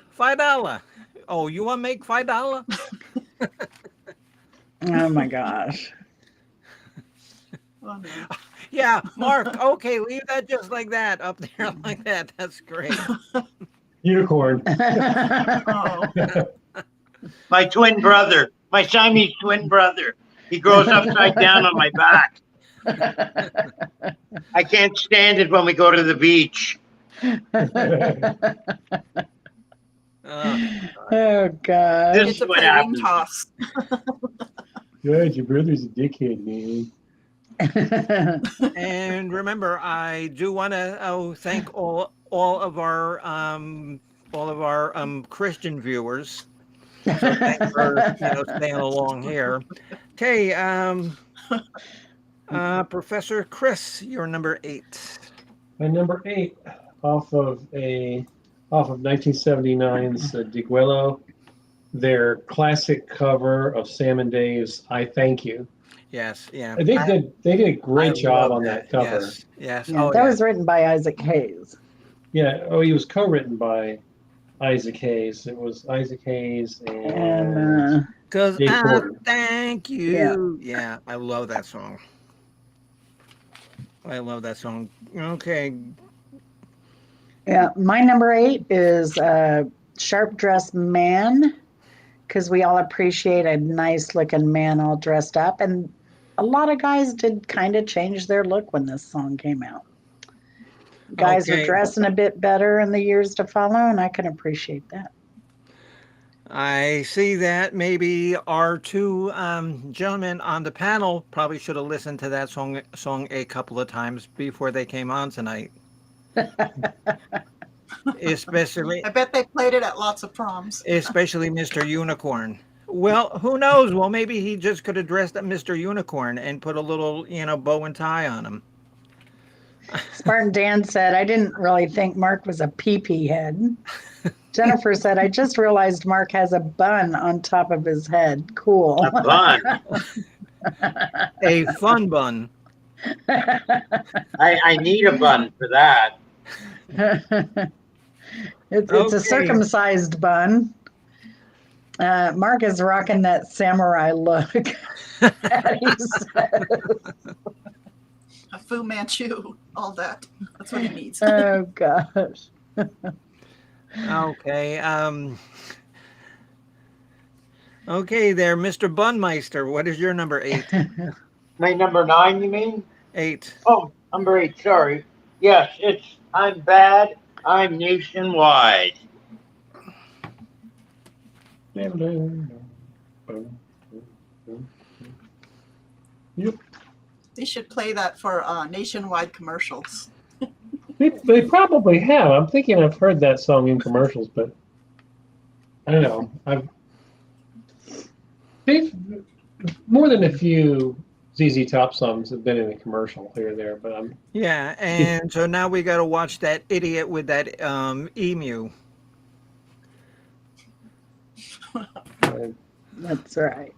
Oh, you want to make $5? Oh my gosh. Oh, no. Yeah, Mark. Okay, leave that just like that up there like that. That's great. Unicorn. Oh. My twin brother, my Siamese twin brother. He grows upside down on my back. I can't stand it when we go to the beach. Oh gosh. This It's a what play ring happens. toss. Good, your brother's a dickhead, man. And remember, I do want to thank all of our Christian viewers. So thanks for staying along here. Okay, Professor Chris, you're number 8. My number 8, off of 1979's Diguello, their classic cover of Sam and Dave's "I Thank You." Yes, yeah. They did a I great job love on that cover. Yes, yes. Yeah, Oh, that yeah. was written by Isaac Hayes. Yeah. Oh, he was co-written by Isaac Hayes. It was Isaac Hayes and And Because Dave I Porter. thank you. Yeah, I love that song. I love that song. Okay. yeah, my number 8 is Sharp Dressed Man, because we all appreciate a nice looking man all dressed up. And a lot of guys did kind of change their look when this song came out. Guys are Okay. dressing a bit better in the years to follow, and I can appreciate that. I see that. Maybe our two gentlemen on the panel probably should have listened to that song a couple of times before they came on tonight. Especially I bet they played it at lots of proms. especially Mr. Unicorn. Well, who knows? Well, maybe he just could have dressed up Mr. Unicorn and put a little, bow and tie on him. Spartan Dan said, I didn't really think Mark was a pee-pee head. Jennifer said, I just realized Mark has a bun on top of his head. Cool. A bun. A fun bun. I need a bun for that. It's Okay. a circumcised bun. Mark is rocking that samurai look. He says. A Fu Manchu, all that. That's what he needs. Oh gosh. Okay. Okay, there, Mr. Bunmeister. What is your number 8? My number 9, you mean? 8. Oh, number 8, sorry. Yes, it's I'm Bad, I'm Nationwide. Yep. They should play that for nationwide commercials. They probably have. I'm thinking I've heard that song in commercials, but I don't know. They've more than a few ZZ Top songs have been in a commercial here or there, but Yeah, and so now we got to watch that idiot with that emu. That's right.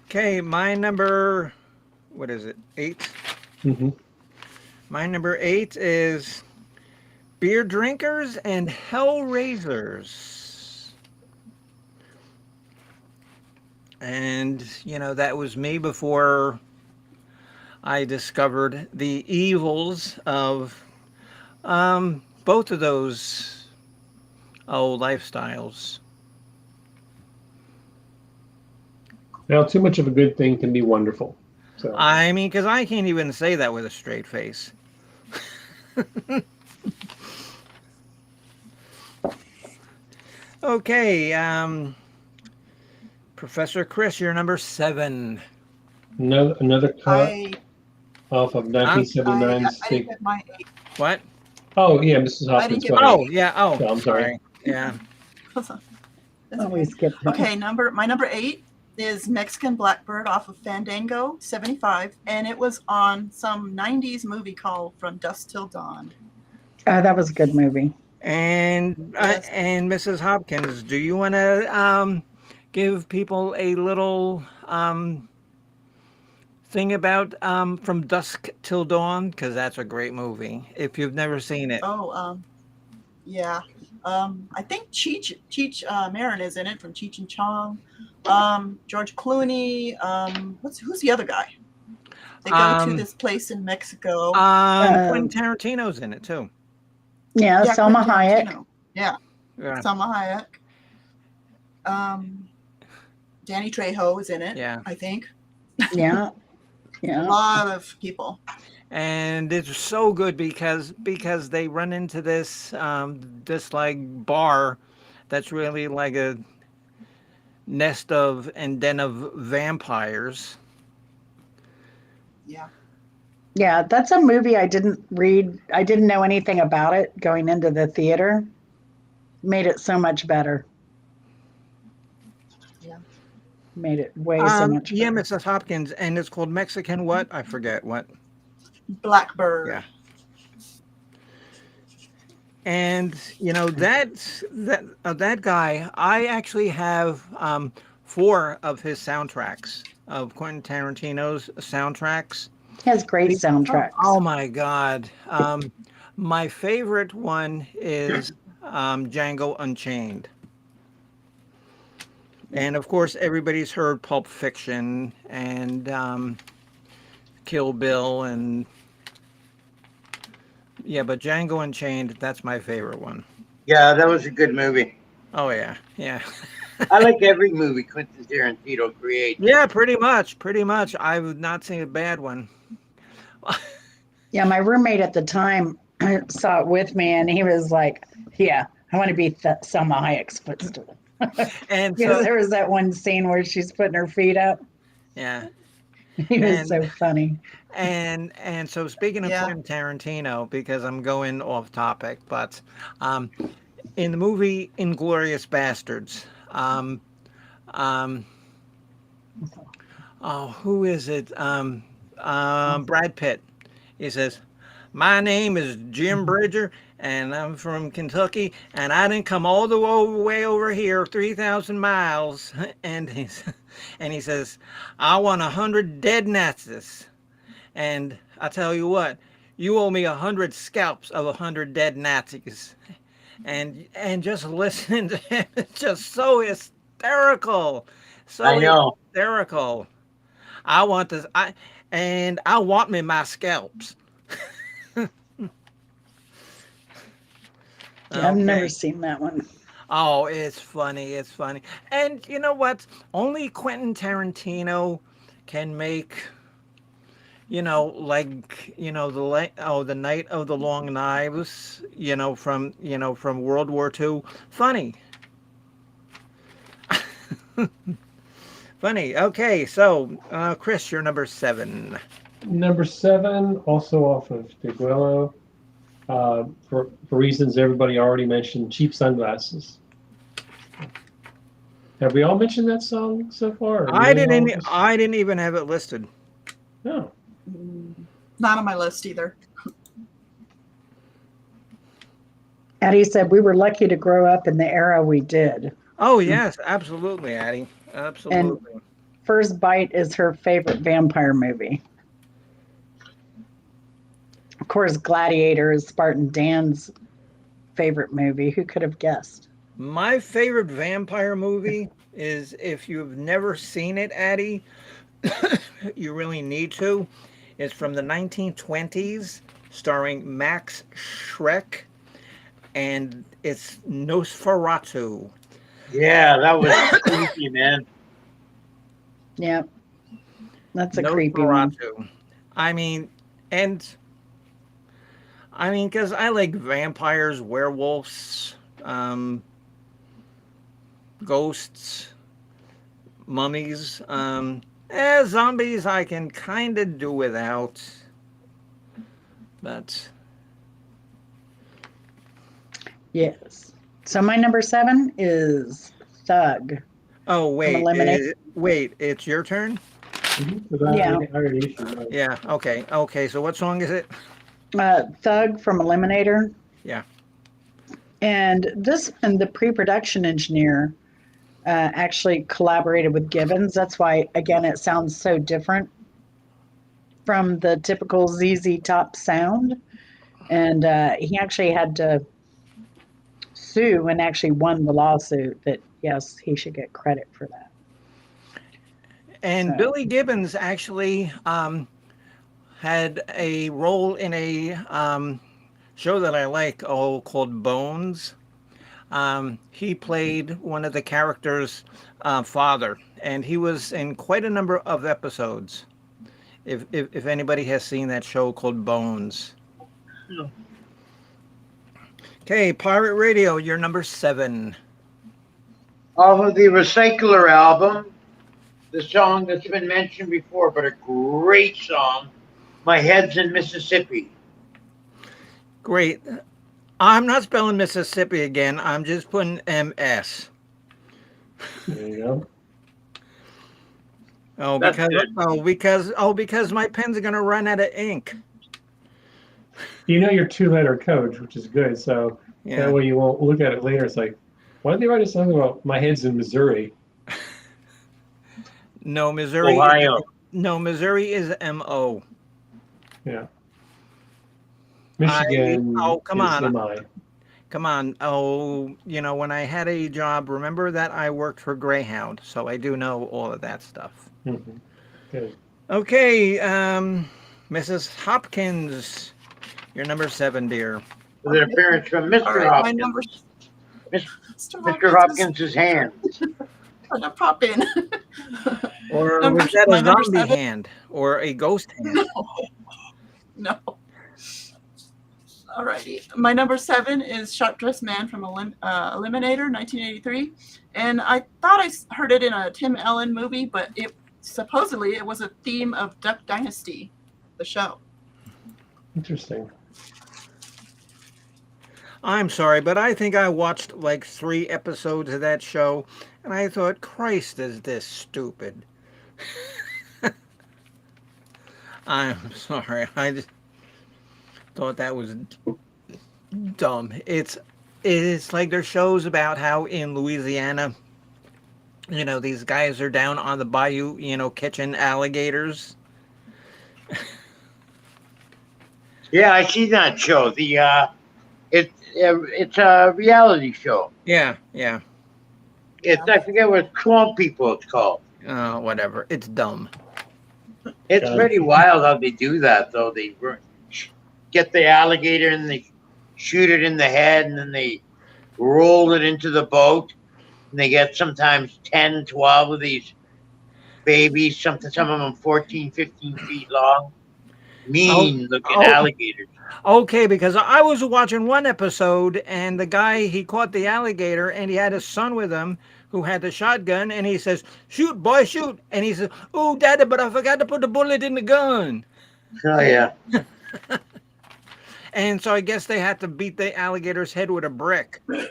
Okay, my number, what is it, 8? Mhm. My number 8 is Beer Drinkers and Hellraisers. And, that was me before I discovered the evils of both of those old lifestyles. Now, too much of a good thing can be wonderful. So I mean, because I can't even say that with a straight face. Okay, Professor Chris, you're number 7. another cut I off of 1979's. didn't get my 8. What? Oh yeah, Mrs. I didn't Hopkins. get go my ahead. Oh, yeah. Oh, Yeah, I'm sorry. Yeah. That's Oh, we okay. skipped that. Okay, my number 8 is Mexican Blackbird off of Fandango 75, and it was on some 90s movie called From Dusk Till Dawn. Oh, that was a good movie. And Yes. and Mrs. Hopkins, do you want to give people a little thing about From Dusk Till Dawn? Because that's a great movie. If you've never seen it. Oh, yeah. I think Cheech Marin is in it from Cheech and Chong. George Clooney. Who's the other guy? They go to this place in Mexico. Quentin Tarantino's in it too. Yeah, Selma Quentin Hayek. Tarantino. Yeah, Yeah. Salma Hayek. Danny Trejo is in it. Yeah. I think. Yeah. A Yeah. lot of people. And it's so good because they run into this this like bar that's really like a nest of and den of vampires. Yeah. Yeah, that's a movie I didn't read. I didn't know anything about it going into the theater. Made it so much better. Made it way so much Yeah, better. Mrs. Hopkins, and it's called Mexican what? I forget what. Blackbird. Yeah. And that guy, I actually have 4 of his soundtracks of Quentin Tarantino's soundtracks. He has great soundtracks. Oh my God! My favorite one is Django Unchained, and of course everybody's heard Pulp Fiction and Kill Bill, and yeah, but Django Unchained, that's my favorite one. Yeah, that was a good movie. Oh yeah, yeah. I like every movie Quentin Tarantino creates. Yeah, pretty much. Pretty much. I've not seen a bad one. Yeah, my roommate at the time saw it with me, and he was like, "Yeah, I want to be Selma Hayek's footstool." And Because so, there was that one scene where she's putting her feet up. yeah. He was And so funny. and so speaking of Yeah. Quentin Tarantino, because I'm going off topic, but in the movie Inglorious Bastards, um, oh, who is it? Brad Pitt. He says, "My name is Jim Bridger, and I'm from Kentucky, and I didn't come all the way over here, 3,000 miles." And he says, "I want 100 dead Nazis, and I tell you what, you owe me 100 scalps of 100 dead Nazis." And just listen to him, it's just so hysterical, so I know. hysterical. I want this. I want me my scalps. Yeah, I've never Okay. seen that one. Oh, it's funny. It's funny. And you know what? Only Quentin Tarantino can make, like, the Night of the Long Knives, from World War II. Funny. Funny. Okay, so Chris, you're number 7. Number 7, also off of Figueroa, for reasons everybody already mentioned, Cheap Sunglasses. Have we all mentioned that song so far? Or I nearly all didn't. of us? I didn't even have it listed. No. Not on my list either. Addie said we were lucky to grow up in the era we did. Oh yes, absolutely, Addie. Absolutely. First Bite is her favorite vampire movie. Of course, Gladiator is Spartan Dan's favorite movie. Who could have guessed? My favorite vampire movie is, if you've never seen it, Addie, you really need to. It's from the 1920s, starring Max Schreck, and it's Nosferatu. Yeah, that was creepy, man. Yeah, that's a creepy one. Nosferatu. I mean, because I like vampires, werewolves, ghosts, mummies. Zombies I can kind of do without, but Yes. So my number 7 is Thug. oh Eliminate. wait, it's your turn. Yeah. I already issued mine. Yeah. Okay. So what song is it? Thug from Eliminator. Yeah. And the pre-production engineer actually collaborated with Gibbons. That's why, again, it sounds so different from the typical ZZ Top sound. And he actually had to sue and actually won the lawsuit that, yes, he should get credit for that. And So- Billy Gibbons actually had a role in a show that I like, called Bones. He played one of the characters' father, and he was in quite a number of episodes. If anybody has seen that show called Bones. No. Okay, Pirate Radio, you're number 7. Off of the Recycler album, the song that's been mentioned before, but a great song, My Head's in Mississippi. Great. I'm not spelling Mississippi again. I'm just putting MS. There you go. Oh, That's because good. because my pen's are gonna run out of ink. You know your two-letter code, which is good. So Yeah. that way you won't look at it later. It's like, why did they write something about my head's in Missouri? No, Missouri. Ohio. No, Missouri is MO. Yeah. I Michigan oh come is on, MI. come on. Oh, when I had a job, remember that I worked for Greyhound, so I do know all of that stuff. Mm-hmm. Good. Okay, Mrs. Hopkins, you're number 7, dear. With an appearance from All Mr. right, my Hopkins. number. Mis- Mr. Mr. Hopkins is Hopkins's hand. trying to pop in. Or was that My a number zombie 7. hand or a ghost hand? No. Alrighty. My number 7 is Sharp Dressed Man from Eliminator, 1983. And I thought I heard it in a Tim Allen movie, but supposedly it was a theme of Duck Dynasty, the show. Interesting. I'm sorry, but I think I watched like 3 episodes of that show, and I thought, Christ, is this stupid? I'm sorry. I just thought that was dumb. It's like there's shows about how in Louisiana, these guys are down on the bayou, catching alligators. Yeah, I see that show. It's a reality show. Yeah. I forget what Swamp People it's called. Whatever. It's dumb. It's Got it. pretty wild how they do that, though. They get the alligator and they shoot it in the head, and then they roll it into the boat. And they get sometimes 10, 12 of these babies, some of them 14, 15 feet long. Mean-looking alligators. Okay, because I was watching one episode, and the guy, he caught the alligator, and he had his son with him who had the shotgun, and he says, "Shoot, boy, shoot." And he says, "Oh, Daddy, but I forgot to put the bullet in the gun." Oh, yeah. And so I guess they had to beat the alligator's head with a brick. You're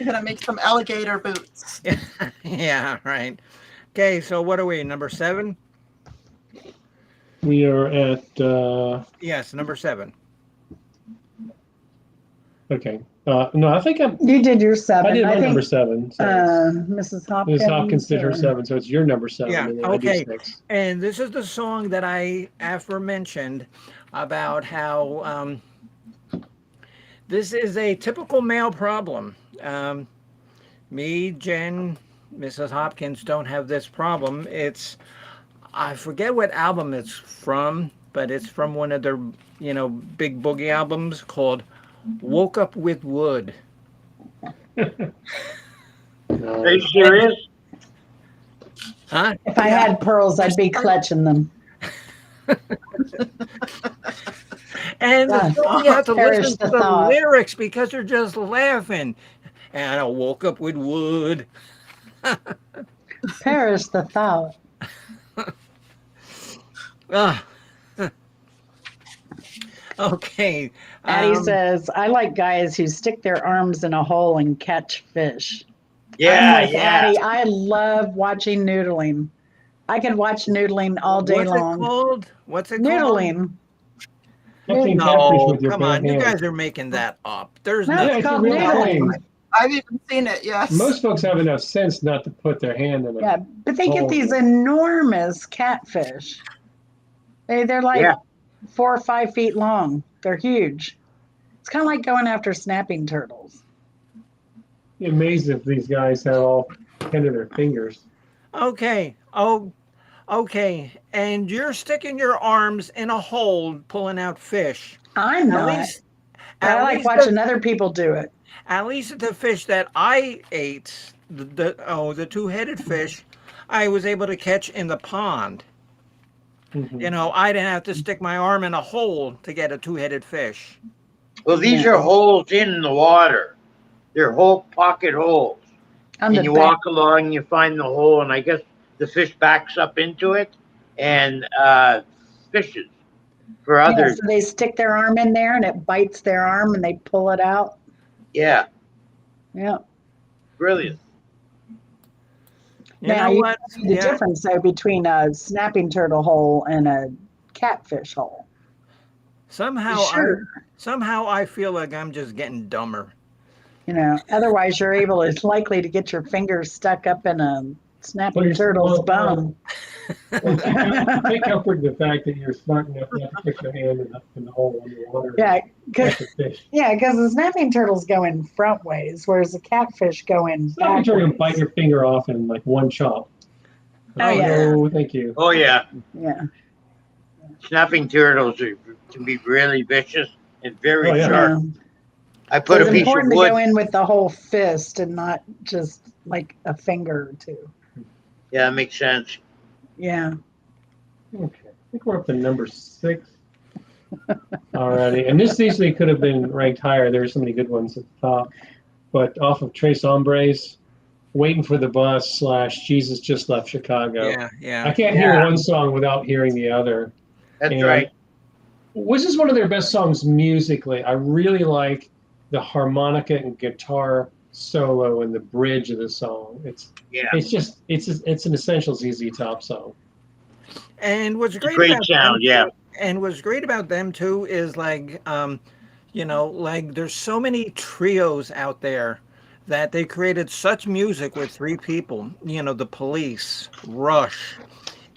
gonna make some alligator boots. Yeah, right. Okay, so what are we, number 7? We are at, Yes, number 7. okay. No, I think You did your 7. I did my think, number 7. So Mrs. Hopkins. Ms. Hopkins did her or- 7, so it's your number 7. Yeah, and then okay. I do 6. And this is the song that I aforementioned about how this is a typical male problem. Me, Jen, Mrs. Hopkins don't have this problem. I forget what album it's from, but it's from one of their, big boogie albums called Woke Up with Wood. Are you serious? Huh? If I had pearls, I'd be clutching them. And Yeah. you have to Perish listen to the the thought. lyrics because they're just laughing. And I woke up with wood. Perish the thought. Ah. Okay. Addie says, I like guys who stick their arms in a hole and catch fish. Yeah, I'm with yeah. Addie. I love watching noodling. I can watch noodling all day What's long. it called? What's it called? Noodling. Catching catfish No, with your come bare on. You hands. guys are making that up. There's No, no. Yeah, it's it's a called real noodling. thing. I've even seen it, yes. Most folks have enough sense not to put their hand in it. Yeah, but they get these enormous catfish. They're like Yeah. 4 or 5 feet long. They're huge. It's kind of like going after snapping turtles. You're amazed if these guys have all 10 of their fingers. Okay. Oh, okay. And you're sticking your arms in a hole pulling out fish. I'm At not. least, But I at like least watching other people do it. At least the fish that I ate, the two-headed fish, I was able to catch in the pond. Mhm. I didn't have to stick my arm in a hole to get a two-headed fish. Well, these Yeah. are holes in the water. They're whole pocket holes. I'm And the you best. walk along, you find the hole, and I guess the fish backs up into it and fishes for Yeah, others. so they stick their arm in there and it bites their arm and they pull it out. Yeah, Yeah. brilliant. You Now, know you what? see the difference though between a snapping turtle hole and a catfish hole. Somehow Sure. somehow I feel like I'm just getting dumber. Otherwise you're able, it's likely to get your fingers stuck up in a snapping turtle's bum. Well, take comfort in the fact that you're smart enough not to put your hand in the hole underwater. Yeah, Catch a fish. because the snapping turtles go in front ways, whereas the catfish go in Snapping turtle can backwards. bite your finger off in like one chop. Oh, yeah. No, thank you. Oh yeah, Yeah. snapping turtles can be really vicious and very Oh, yeah. sharp. Yeah. I So put it's a piece of important to wood. go in with the whole fist and not just like a finger or two. Yeah, makes sense. Yeah. Okay, I think we're up to number 6 already. And this easily could have been ranked higher. There's so many good ones at the top. But off of Tres Hombres, Waiting for the Bus / Jesus Just Left Chicago. Yeah, I yeah. can't hear one song without hearing the other. That's And right. Which is one of their best songs musically. I really like the harmonica and guitar solo and the bridge of the song. It's an essential ZZ Top song. And what's great Great about sound, them, yeah. and what's great about them too is like, like there's so many trios out there that they created such music with 3 people. The Police, Rush,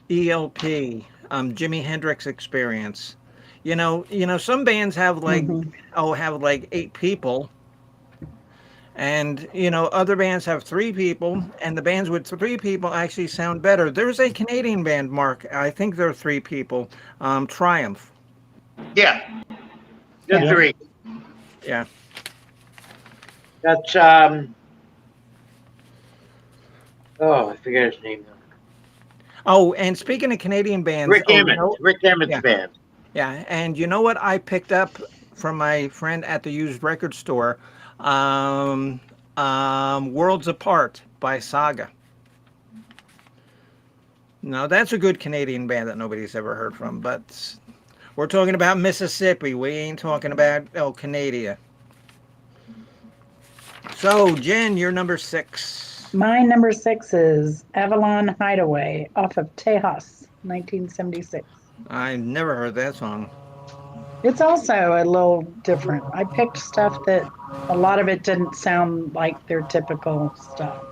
ELP, Jimi Hendrix Experience. Some bands have like Mhm. have like 8 people, and other bands have 3 people, and the bands with 3 people actually sound better. There's a Canadian band, Mark. I think they're 3 people. Triumph. Yeah, that's Yeah. right. Yeah. That's Oh, I forget his name now. Oh, and speaking of Canadian bands, Rick Emmett. Rick Emmett's yeah. band. Yeah, and you know what I picked up from my friend at the used record store? Worlds Apart by Saga. Now that's a good Canadian band that nobody's ever heard from, but we're talking about Mississippi. We ain't talking about Canada. So, Jen, you're number 6. My number 6 is Avalon Hideaway off of Tejas, 1976. I never heard that song. It's also a little different. I picked stuff that a lot of it didn't sound like their typical stuff.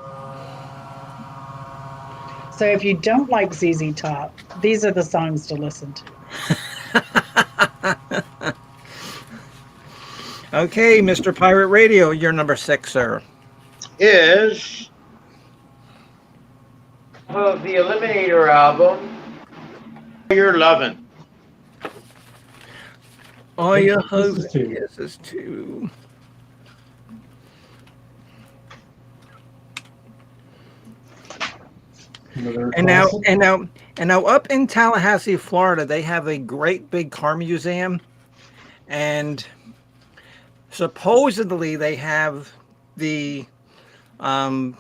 So if you don't like ZZ Top, these are the songs to listen to. Okay, Mr. Pirate Radio, you're number 6, sir. Is of the Eliminator album, You're Lovin'. Oh, your This is husband. 2. Yes, it's 2. Another And now, classic. and now, up in Tallahassee, Florida, they have a great big car museum, and supposedly they have the coupe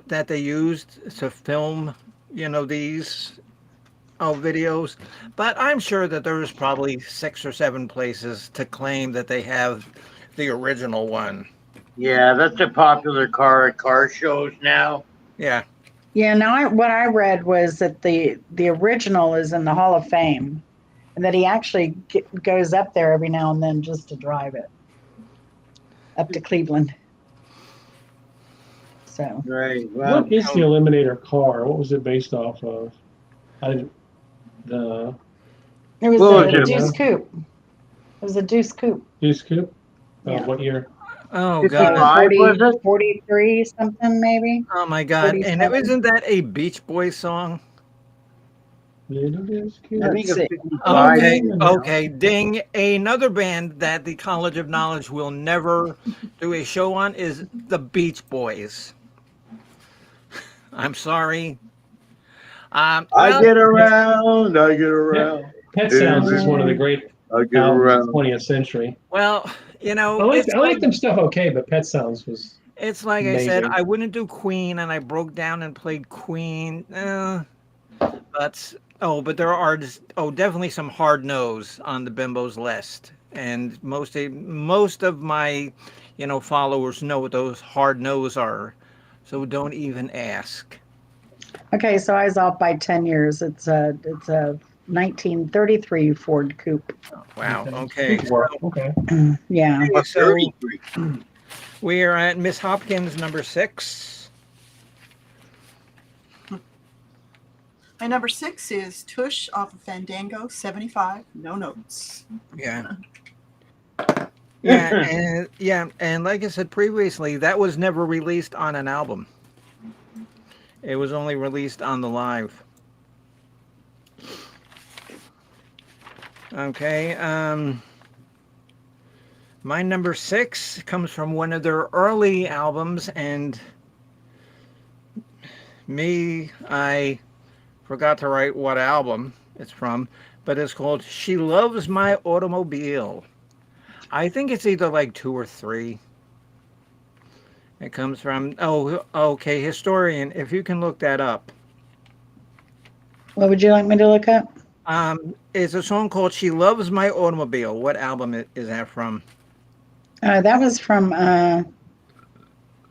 that they used to film, these videos. But I'm sure that there's probably 6 or 7 places to claim that they have the original one. Yeah, that's a popular car at car shows now. Yeah. Yeah, now what I read was that the original is in the Hall of Fame, and that he actually goes up there every now and then just to drive it up to Cleveland. So Right. Well, What is the Eliminator car? What was it based off of? it was What a was it? Deuce Coupe. It was a Deuce Coupe. Deuce Coupe? Yeah. What year? Oh 55? God. 40, was it? 43 something maybe. Oh my God. And it 47. isn't that a Beach Boys song? Little Deuce Coupe. I think Let's it's see. 55. Okay, Yeah. okay, ding. Another band that the College of Knowledge will never do a show on is the Beach Boys. I'm sorry. I Well, get around. Pet Sounds is one of the great I get albums of around. the 20th century. well, I like them stuff okay, but Pet Sounds was it's like I said, amazing. I wouldn't do Queen, and I broke down and played Queen. But there are definitely some hard nose on the bimbos list, and most of my followers know what those hard nose are. So don't even ask. Okay, so I was off by 10 years. It's a 1933 Ford Coupe. Wow. Okay. Good work. Okay. Yeah. What, So 33? we are at Miss Hopkins, number 6. My number 6 is Tush off of Fandango 75, no notes. Yeah. And like I said previously, that was never released on an album. It was only released on the live. Okay. My number 6 comes from one of their early albums, and I forgot to write what album it's from, but it's called She Loves My Automobile. I think it's either like 2 or 3. It comes from, okay, Historian, if you can look that up. What would you like me to look up? It's a song called She Loves My Automobile. What album is that from? That was from,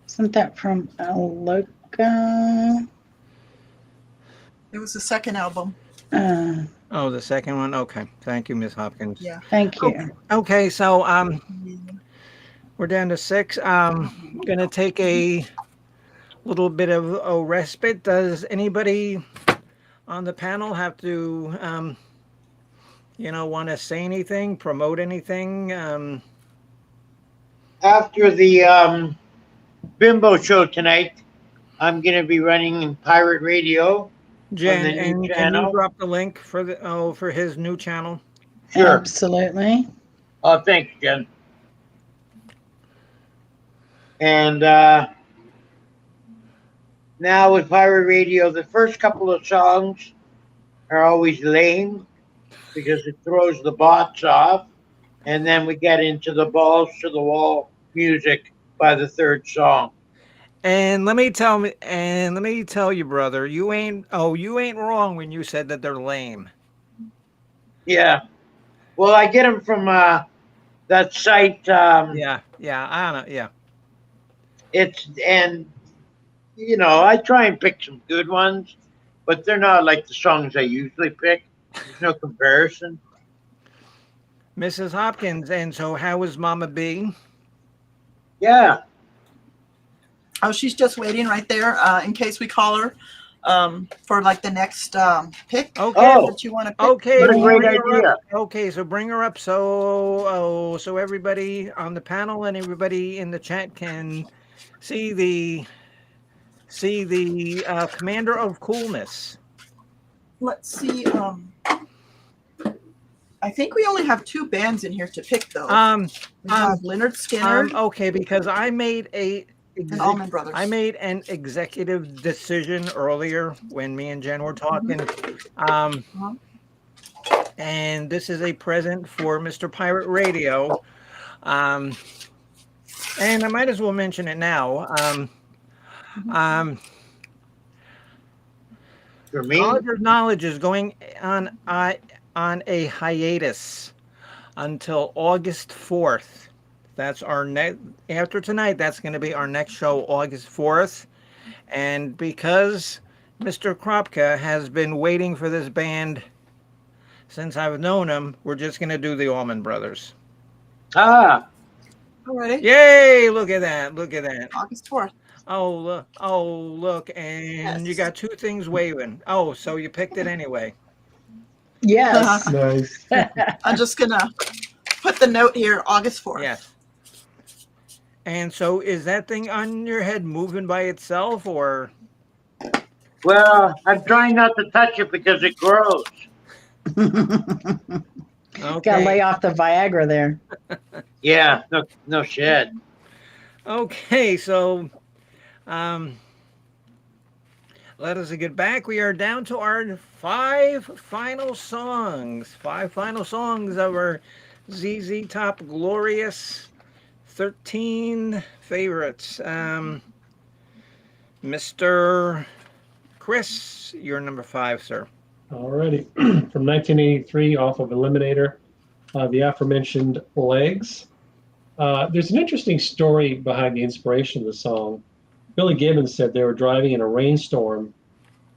isn't that from Loca? It was the second album. Oh, the second one? Okay. Thank you, Miss Hopkins. Yeah. Thank you. Okay, so we're down to 6. Gonna take a little bit of a respite. Does anybody on the panel have to want to say anything, promote anything? After the Bimbo show tonight, I'm going to be running Pirate Radio. Jen, on the new and can you channel. drop the link for his new channel? Sure. Absolutely. Oh, thanks, Jen. And now with Pirate Radio, the first couple of songs are always lame because it throws the bots off. And then we get into the balls to the wall music by the third song. And let me tell you, brother, you ain't wrong when you said that they're lame. Yeah. Well, I get them from that site. Yeah, I don't know. Yeah. I try and pick some good ones, but they're not like the songs I usually pick. There's no comparison. Mrs. Hopkins, and so how is Mama B? Yeah. Oh, she's just waiting right there in case we call her for like the next pick. Okay. That you want to pick. Okay. What a great bring her idea. up. Okay, so bring her up so everybody on the panel and everybody in the chat can see the Commander of Coolness. Let's see. I think we only have 2 bands in here to pick, though. We have Leonard Skinner Okay, because I made and Allman Brothers. I made an executive decision earlier when me and Jen were talking. And this is a present for Mr. Pirate Radio. And I might as well mention it now. For me? College of Knowledge is going on a hiatus until August 4th. That's our after tonight. That's going to be our next show, August 4th. And because Mr. Kropka has been waiting for this band since I've known him, we're just going to do the Allman Brothers. Ah. Alrighty. Yay! Look at that. Look at that. August 4th. Oh, look. And you got 2 things waving. Oh, so you picked it anyway. Yes. Nice. I'm just going to put the note here, August 4th. Yes. And so is that thing on your head moving by itself, or? Well, I'm trying not to touch it because it grows. Gotta Okay. lay off the Viagra there. Yeah, no shit. Okay, so let us get back. We are down to our 5 final songs. 5 final songs of our ZZ Top Glorious 13 favorites. Mr. Chris, you're number 5, sir. Alrighty. From 1983, off of Eliminator, the Billy Gibbons said they were driving in a rainstorm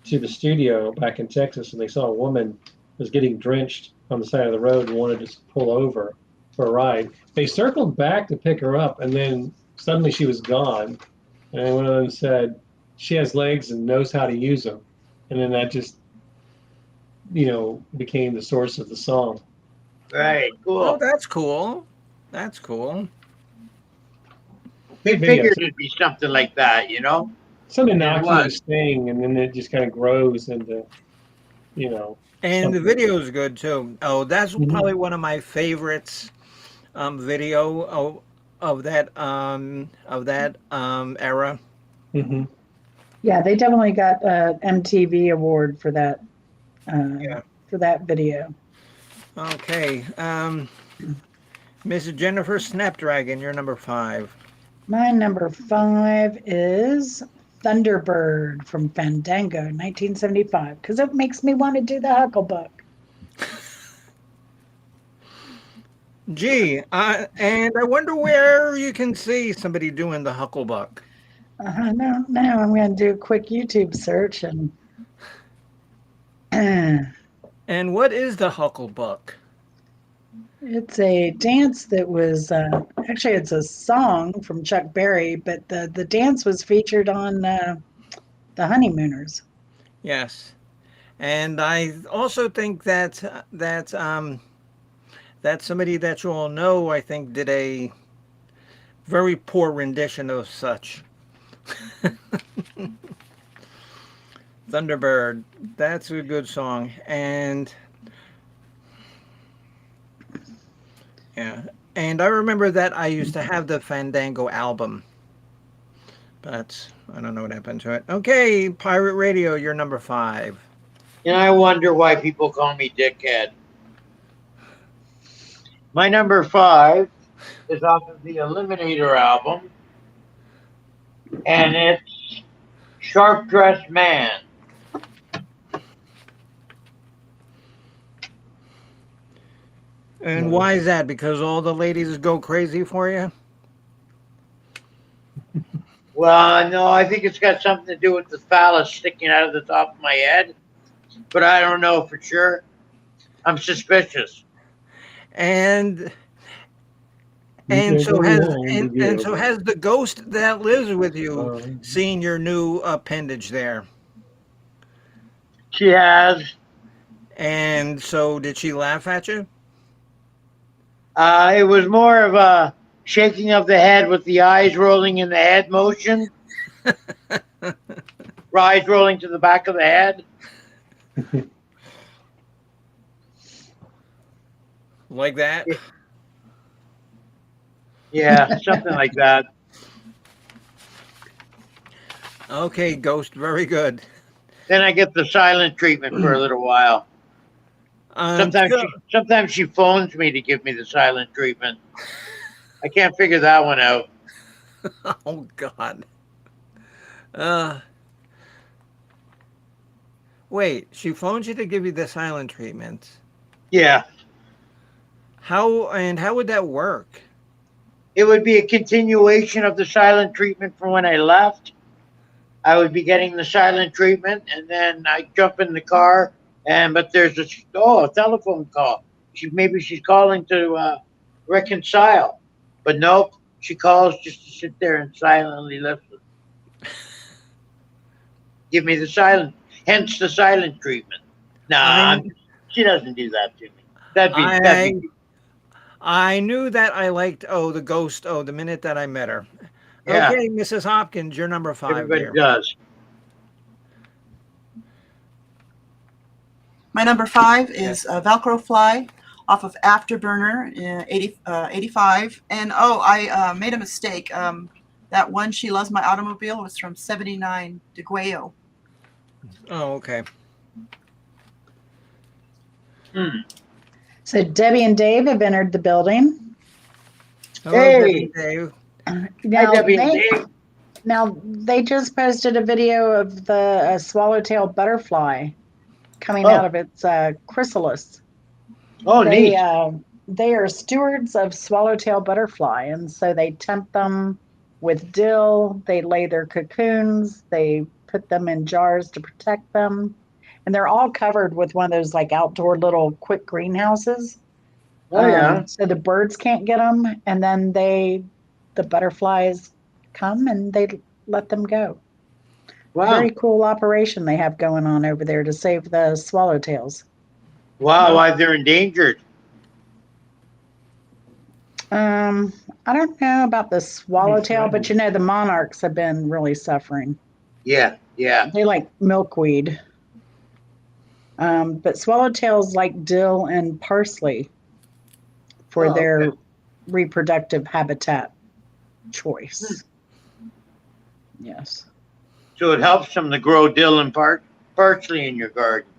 to the studio back in Texas, and they saw a woman was getting drenched on the side of the road and wanted to pull over for a ride. They circled back to pick her up, and then suddenly she was gone. And one of them said, "She has legs and knows how to use them." And then that just, became the source of the song. Right. Oh, Cool. that's cool. That's cool. We Good figured videos. it'd be something like that, you know? Some It innocuous was. thing, and then it just kind of grows into, And the something. video is good too. Oh, that's Mhm. probably one of my favorites video of that era. Mhm. Yeah, they definitely got a MTV award for that Yeah. for that video. Okay. Miss Jennifer Snapdragon, you're number 5. My number 5 is Thunderbird from Fandango, 1975, because it makes me want to do the Hucklebuck. Gee, and I wonder where you can see somebody doing the Hucklebuck. Now I'm going to do a quick YouTube search and And what is the Hucklebuck? it's a dance that was actually it's a song from Chuck Berry, but the dance was featured on the Honeymooners. Yes, and I also think that somebody that you all know, I think, did a very poor rendition of such. Thunderbird, that's a good song, and yeah, and I remember that I used to have the Fandango album, but I don't know what happened to it. Okay, Pirate Radio, you're number 5. And I wonder why people call me dickhead. My number 5 is off of the Eliminator album, and it's Sharp Dressed Man. And why is that? Because all the ladies go crazy for you? Well, no, I think it's got something to do with the phallus sticking out of the top of my head, but I don't know for sure. I'm suspicious. And You and can't so go has wrong with and so you. has the ghost that lives with you seen your new appendage there. She has. And so did she laugh at you? It was more of a shaking of the head with the eyes rolling in the head motion. Eyes rolling to the back of the head. Like that? Yeah, something like that. Okay, ghost, very good. Then I get the silent treatment for a little while. Until, Sometimes she phones me to give me the silent treatment. I can't figure that one out. oh God. Uh Wait, she phones you to give you the silent treatment. Yeah, How would that work? it would be a continuation of the silent treatment from when I left. I would be getting the silent treatment, and then I jump in the car, but there's a telephone call. Maybe she's calling to reconcile, but nope. She calls just to sit there and silently listen. Give me the silent, hence the silent treatment. Nah, she doesn't do that to me. That'd be I knew that I liked the ghost the minute that I met her. yeah. Okay, Mrs. Hopkins, you're number 5 Everybody here. does. My number 5 is Velcro Fly off of Afterburner in 85. And I made a mistake. That one, She Loves My Automobile, was from 79, DeGuayo. Oh, okay. So Debbie and Dave have entered the building. Hello, Hey. Dave. Hi, Now Debbie and they, Dave. now they just posted a video of the swallowtail butterfly coming out of its chrysalis. Oh, neat. They are stewards of swallowtail butterfly, and so they tempt them with dill. They lay their cocoons. They put them in jars to protect them. And they're all covered with one of those like outdoor little quick greenhouses. Oh yeah. So the birds can't get them. And then the butterflies come and they let them go. Wow. Very cool operation they have going on over there to save the swallowtails. Wow. Why they're endangered? I don't know about the swallowtail, but threatened. the monarchs have been really suffering. Yeah. Yeah. They like milkweed. But swallowtails like dill and parsley for Oh, their okay. reproductive habitat choice. Yes. So it helps them to grow dill and parsley in your garden.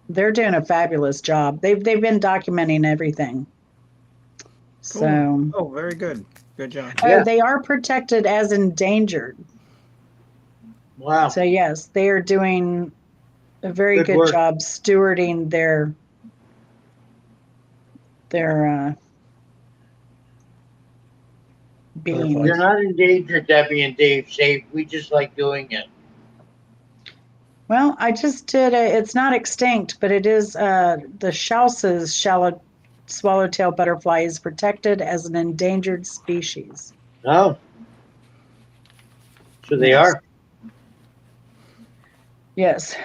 They're doing a fabulous job. They've been documenting everything. So, Oh, very good. Good job. Yeah. they are protected as endangered. Wow. So yes, they are doing a very Good good work. job stewarding their being. They're not endangered, Debbie and Dave. Say we just like doing it. Well, I just did it's not extinct, but it is the Schaus's swallowtail butterfly is protected as an endangered species. Oh. So they Yes. are. Yes,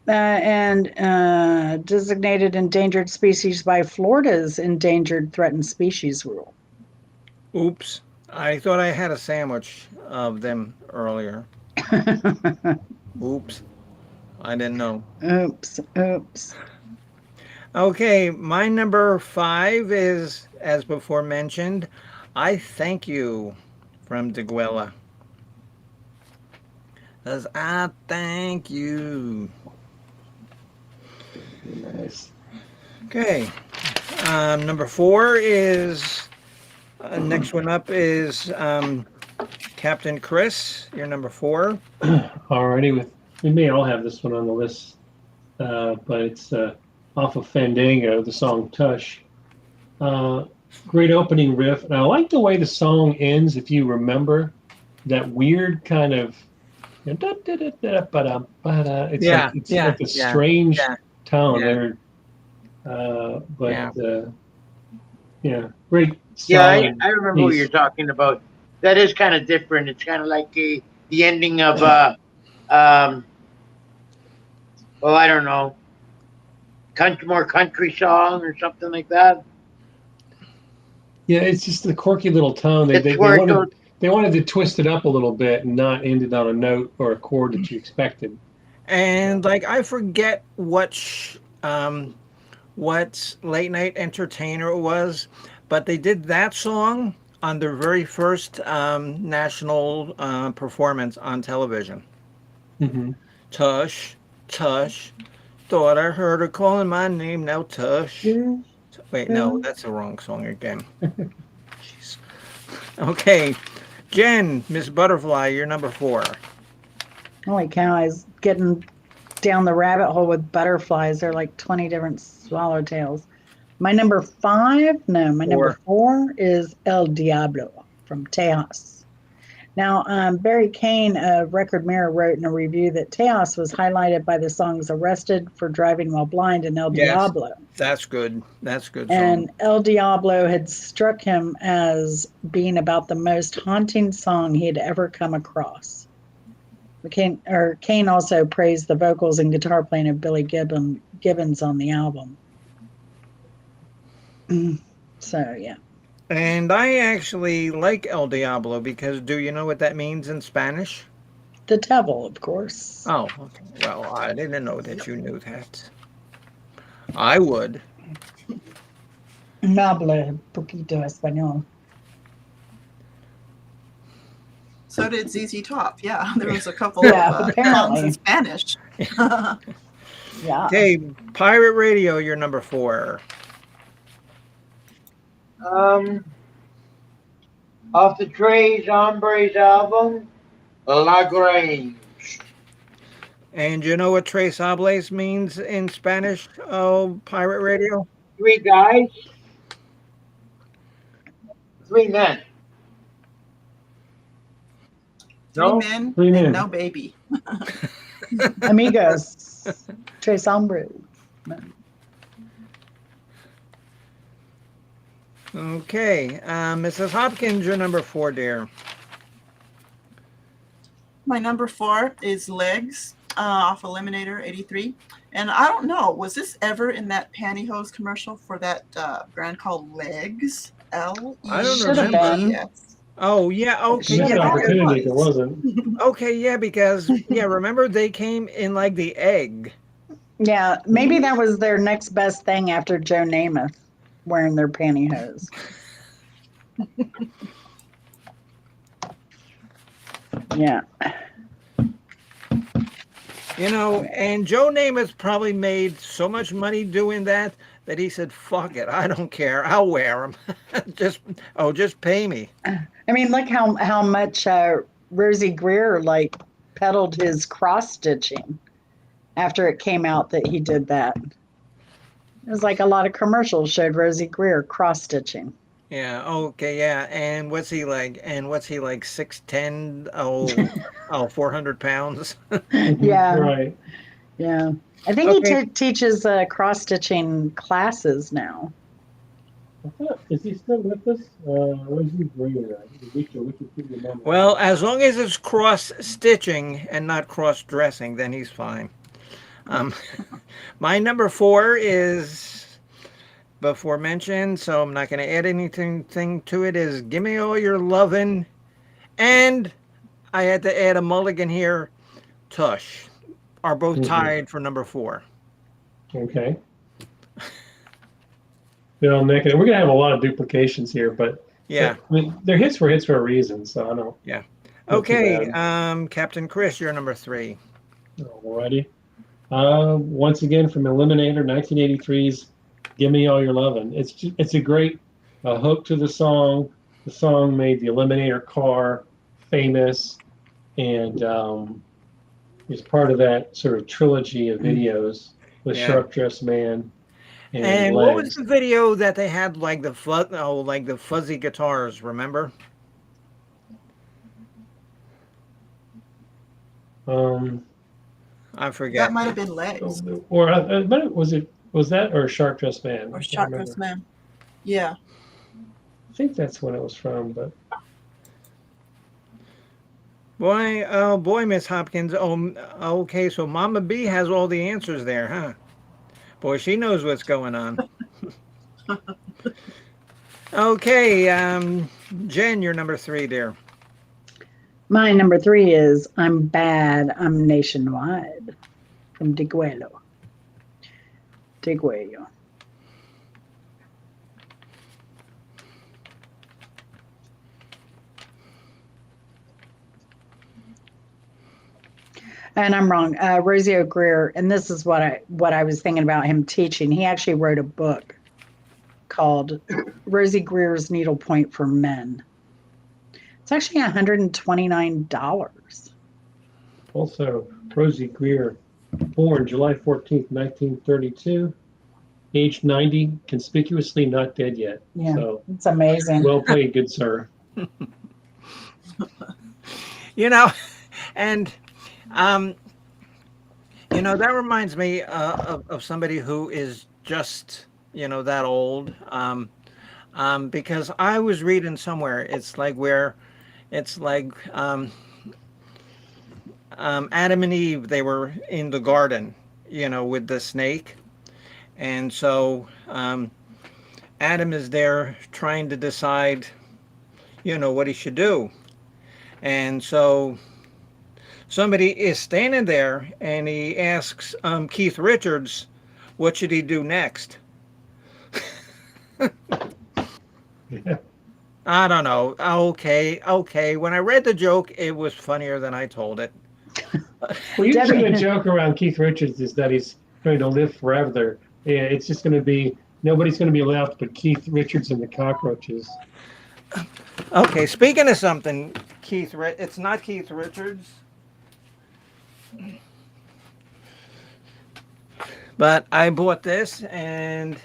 and designated endangered species by Florida's endangered threatened species rule. Oops. I thought I had a sandwich of them earlier. Oops. I didn't know. Oops. Okay, my number 5 is, as before mentioned, I Thank You from Diguela. As I thank you. Nice. Okay. Number 4 is, next one up is Captain Chris, your number 4. Alrighty, we may all have this one on the list, but it's off of Fandango, the song Tush. Great opening riff, and I like the way the song ends. If you remember that weird kind of, it's Yeah, like a strange tone yeah. there, but great. Yeah, Solid I remember what piece. you're talking about. That is kind of different. It's kind of like the ending of well, I don't know, more country song or something like that. Yeah, it's just the quirky little tone. It's where it goes. They wanted to twist it up a little bit and not end it on a note or a chord that you expected. And like I forget what late night entertainer it was, but they did that song on their very first national performance on television. Mm-hmm. Tush, Tush, thought I heard her calling my name. Now Tush. Wait, no, that's the wrong song again. Jeez. Okay, Jen, Miss Butterfly, you're number 4. Holy cow, I was getting down the rabbit hole with butterflies. There are like 20 different swallowtails. My number 5, number 4 is El Diablo from Tejas. Now, Barry Kane of Record Mirror wrote in a review that Tejas was highlighted by the songs Arrested for Driving While Blind and El Diablo. That's good. That's good song. And El Diablo had struck him as being about the most haunting song he had ever come across. Kane also praised the vocals and guitar playing of Billy Gibbons on the album. So, yeah. And I actually like El Diablo because do you know what that means in Spanish? The devil, of course. Oh, okay. Well, I didn't know that you knew that. I would. No hablo poquito español. So did ZZ Top. Yeah, there was a couple of songs in Spanish. Yeah. Okay, Pirate Radio, you're number 4. Off the Tres Hombres album, La Grange. And you know what Tres Hables means in Spanish? Oh, Pirate Radio? 3 guys, 3 men. Three No? men Three men. and no baby. Amigos. Tres hombres. Okay, Mrs. Hopkins, you're number 4, dear. My number 4 is Legs off Eliminator 83. And I don't know, was this ever in that pantyhose commercial for that brand called Legs? I don't Should have remember. been. Oh, yeah, okay, Missed yeah, because, opportunity if it wasn't. okay, yeah, because, yeah, remember they came in like the egg. Yeah, maybe that was their next best thing after Joe Namath wearing their pantyhose. Yeah. You know, and Joe Namath probably made so much money doing that he said, "Fuck it, I don't care. I'll wear them. just pay me." I mean, look how much Rosie Greer like peddled his cross stitching after it came out that he did that. It was like a lot of commercials showed Rosie Greer cross stitching. Yeah. Okay. Yeah. And what's he like? 6'10"? Oh, 400 pounds. Yeah. Right. Yeah. I think Okay. he teaches cross stitching classes now. Is he still with us? Where's he bringing that? Well, as long as it's cross stitching and not cross dressing, then he's fine. My number 4 is before mentioned, so I'm not going to add anything to it. Is Gimme All Yer Lovin', and I had to add a mulligan here. Tush are both tied for number 4. Okay. Bill, Nick, and we're gonna have a lot of duplications here, but Yeah. I mean, they're hits for a reason, so I don't. Yeah. not too Okay. bad. Captain Chris, you're number 3. Alrighty. Once again from Eliminator 1983's "Gimme All Your Lovin'." It's a great hook to the song. The song made the Eliminator car famous, and it's part of that sort of trilogy of videos with Yeah. Sharp Dressed Man and And what was Legs. the video that they had like the fuzzy guitars? Remember? I forget. That might have been Legs Or but was that or Sharp Dressed Man? or I can't Sharp remember. Dressed Man. Yeah. I think that's when it was from, but Boy, oh boy, Miss Hopkins. Oh, okay. So Mama B has all the answers there, huh? Boy, she knows what's going on. Okay, Jen, you're number 3, dear. My number 3 is I'm Bad, I'm Nationwide from Diguelo. And I'm wrong. Rosie O'Greer, and this is what I was thinking about him teaching. He actually wrote a book called Rosie Greer's Needlepoint for Men. It's actually $129. also Rosie Greer, born July 14th, 1932, age 90, conspicuously not dead yet. Yeah, So it's amazing. well played, good sir. You know, and that reminds me of somebody who is just that old. Because I was reading somewhere, it's like Adam and Eve, they were in the garden, with the snake, and so Adam is there trying to decide, what he should do, and so somebody is standing there and he asks Keith Richards, what should he do next? Yeah. I don't know. Okay. When I read the joke, it was funnier than I told it. Well, usually Debbie. the joke around Keith Richards is that he's going to live forever. Yeah, it's just going to be nobody's going to be left but Keith Richards and the cockroaches. Okay, speaking of something, it's not Keith Richards. But I bought this, and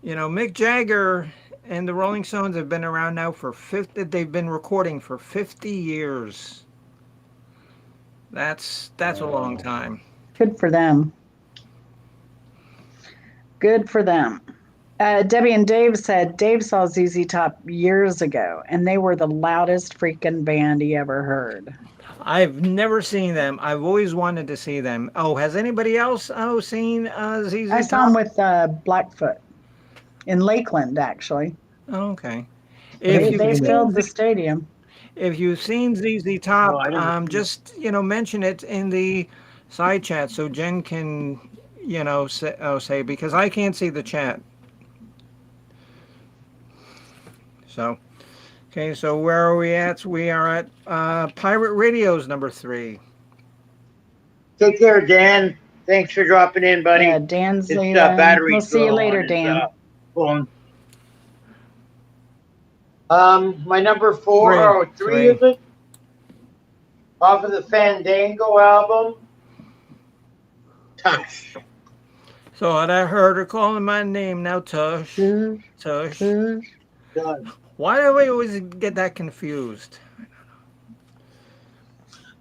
Mick Jagger and the Rolling Stones have been around now for 50. They've been recording for 50 years. That's a long time. Good for them. Good for them. Debbie and Dave said Dave saw ZZ Top years ago, and they were the loudest freaking band he ever heard. I've never seen them. I've always wanted to see them. Oh, has anybody else seen ZZ Top? I saw them with Blackfoot in Lakeland, actually. Oh, okay. They filled the stadium. If you've seen ZZ Top, No, I never seen just mention it in the side chat so Jen can say because I can't see the chat. So, okay, so where are we at? We are at Pirate Radio's number 3. Take care, Dan. Thanks for dropping in, buddy. Yeah, Dan's It's leaving. battery We'll see you low later, on his, Dan. phone. My number 4 or 3 Three. is it? Off of the Fandango album. Tush. So I heard her calling my name now, Tush. Tush. Done. Why do we always get that confused?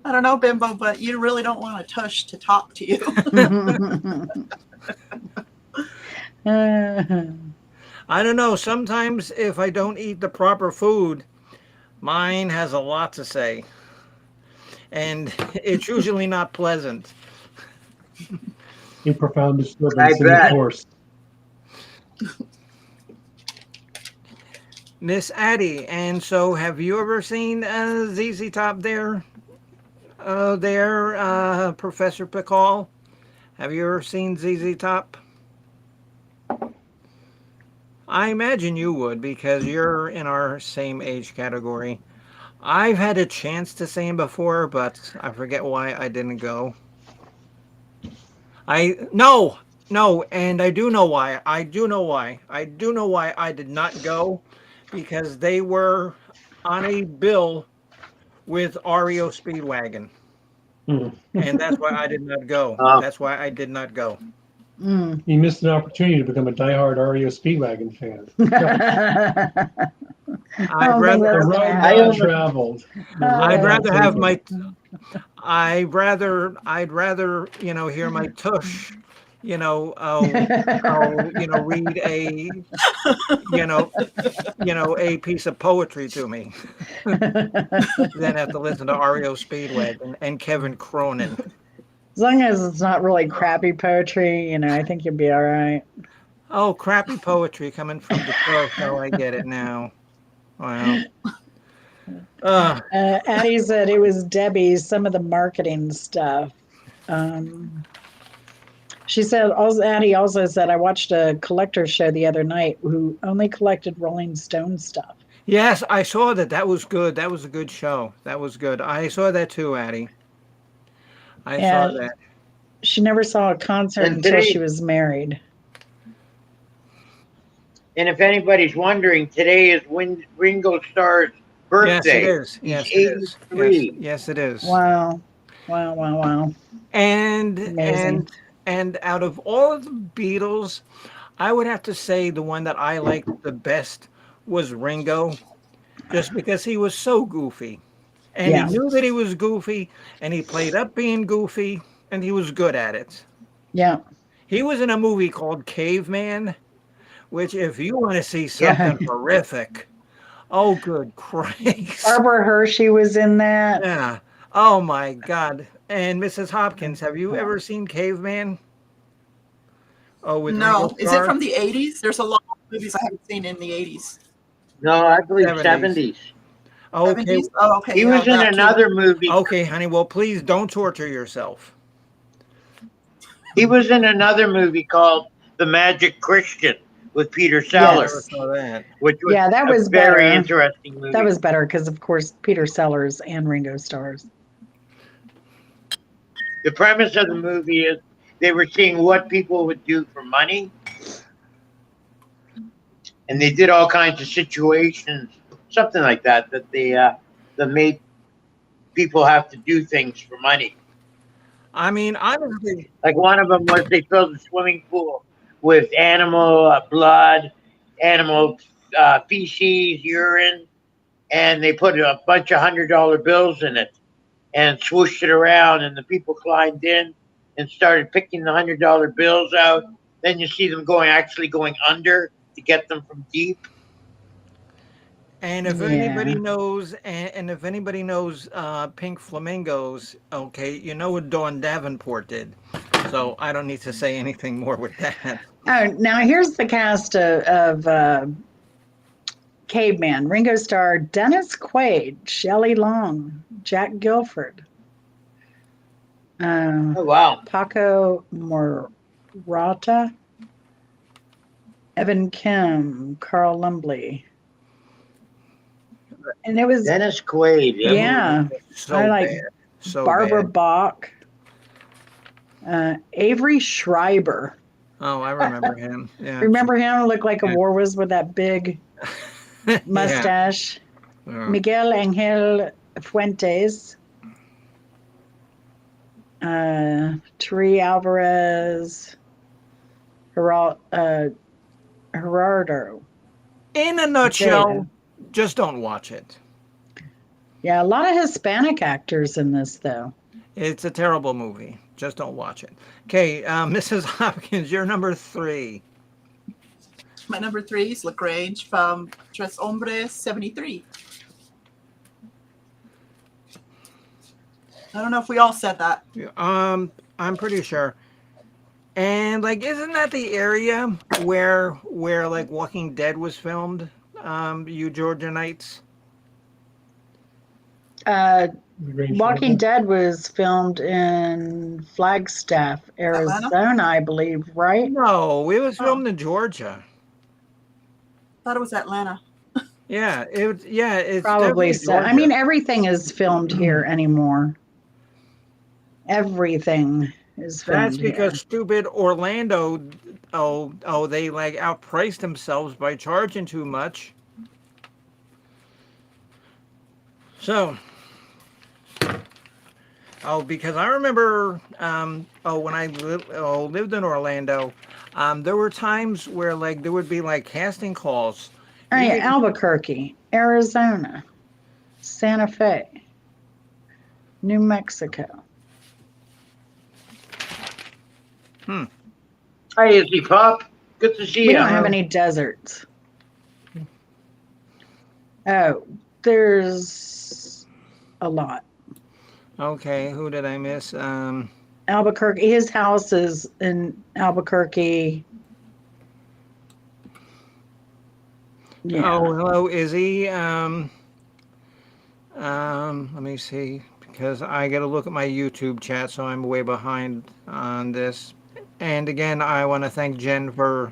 I don't know, Bimbo, but you really don't want a tush to talk to you. I don't know. Sometimes if I don't eat the proper food, mine has a lot to say. And it's usually not pleasant. In profound I disturbance in the bet. course. Miss Addie, and so have you ever seen ZZ Top there? Professor Pickall? Have you ever seen ZZ Top? I imagine you would because you're in our same age category. I've had a chance to see him before, but I forget why I didn't go. No, and I do know why. I do know why I did not go. Because they were on a bill with REO Speedwagon. Mm. And that's why I did not go. Oh. That's why I did not go. Mm. You missed an opportunity to become a diehard REO Speedwagon fan. I'd rather The road I well own- traveled. I'd rather have my I'd rather hear my tush read a piece of poetry to me than have to listen to REO Speedwagon and Kevin Cronin. As long as it's not really crappy poetry, I think you'll be all right. Oh, crappy poetry coming from Detroit. Oh, I get it now. Wow. Addie said it was Debbie, some of the marketing stuff. She said, Addie also said, I watched a collector show the other night who only collected Rolling Stone stuff. Yes, I saw that. That was good. That was a good show. That was good. I saw that too, Addie. I saw that. She never saw a concert And until today- she was married. And if anybody's wondering, today is Ringo Starr's birthday. Yes, it is. Yes, He's it is. 83. Yes, it is. Wow. And Amazing. and out of all of the Beatles, I would have to say the one that I liked the best was Ringo, just because he was so goofy. And Yeah. he knew that he was goofy, and he played up being goofy, and he was good at it. Yeah. He was in a movie called Caveman, which if you want to see something horrific, oh, good Christ. Barbara Hershey was in that. Yeah. Oh, my God. And Mrs. Hopkins, have you ever seen Caveman? Oh, with No. Ringo Is it Starr? from the 80s? There's a lot of movies I haven't seen in the 80s. No, I believe 70s. 70s. Okay. 70s? Oh, okay. He yeah, was in that too. another movie. Okay, honey. Well, please don't torture yourself. He was in another movie called The Magic Christian with Peter I Sellers, never saw that. which was Yeah, that was a very better. interesting movie. That was better because, of course, Peter Sellers and Ringo Starrs. The premise of the movie is they were seeing what people would do for money, and they did all kinds of situations, something like that, that made people have to do things for money. I mean, honestly, Like one of them was they filled the swimming pool with animal blood, animal feces, urine, and they put a bunch of $100 bills in it and swooshed it around, and the people climbed in and started picking the $100 bills out. Then you see them actually going under to get them from deep. And if anybody knows, and if anybody knows Pink Flamingos, okay, you know what Dawn Davenport did. So I don't need to say anything more with that. Oh, now here's the cast of Caveman. Ringo Starr, Dennis Quaid, Shelley Long, Jack Gilford, Oh, wow. Paco Morata, Evan Kim, Carl Lumbly. And it was, Dennis Quaid. yeah, So I like bad. So Barbara bad. Bach, Avery Schreiber. Oh, I remember him. Yeah. Remember him? Looked like a Yeah. war was with that big mustache. Yeah. Miguel Angel Fuentes, Terry Alvarez, Gerardo. In a nutshell, just don't watch it. Yeah, a lot of Hispanic actors in this, though. It's a terrible movie. Just don't watch it. Okay, Mrs. Hopkins, you're number 3. My number 3 is LaGrange from Tres Hombres 73. I don't know if we all said that. I'm pretty sure. And like, isn't that the area where like Walking Dead was filmed? You Georgianites? Walking Dead was filmed in Flagstaff, Arizona, I believe, right? No, it was filmed in Georgia. Thought it was Atlanta. Yeah, it's Probably so. Georgia. I mean, everything is filmed here anymore. Everything is filmed That's because here. stupid Orlando, they like outpriced themselves by charging too much. So, because I remember, when I lived in Orlando, there were times where like there would be like casting calls. All right, Albuquerque, Arizona, Santa Fe, New Mexico. Hi, Izzy Pop. Good to see you. We don't have any deserts. Oh, there's a lot. Okay, who did I miss? Albuquerque, his house is in Albuquerque. Yeah. Oh, hello, Izzy. Let me see, because I got to look at my YouTube chat, so I'm way behind on this. And again, I want to thank Jen for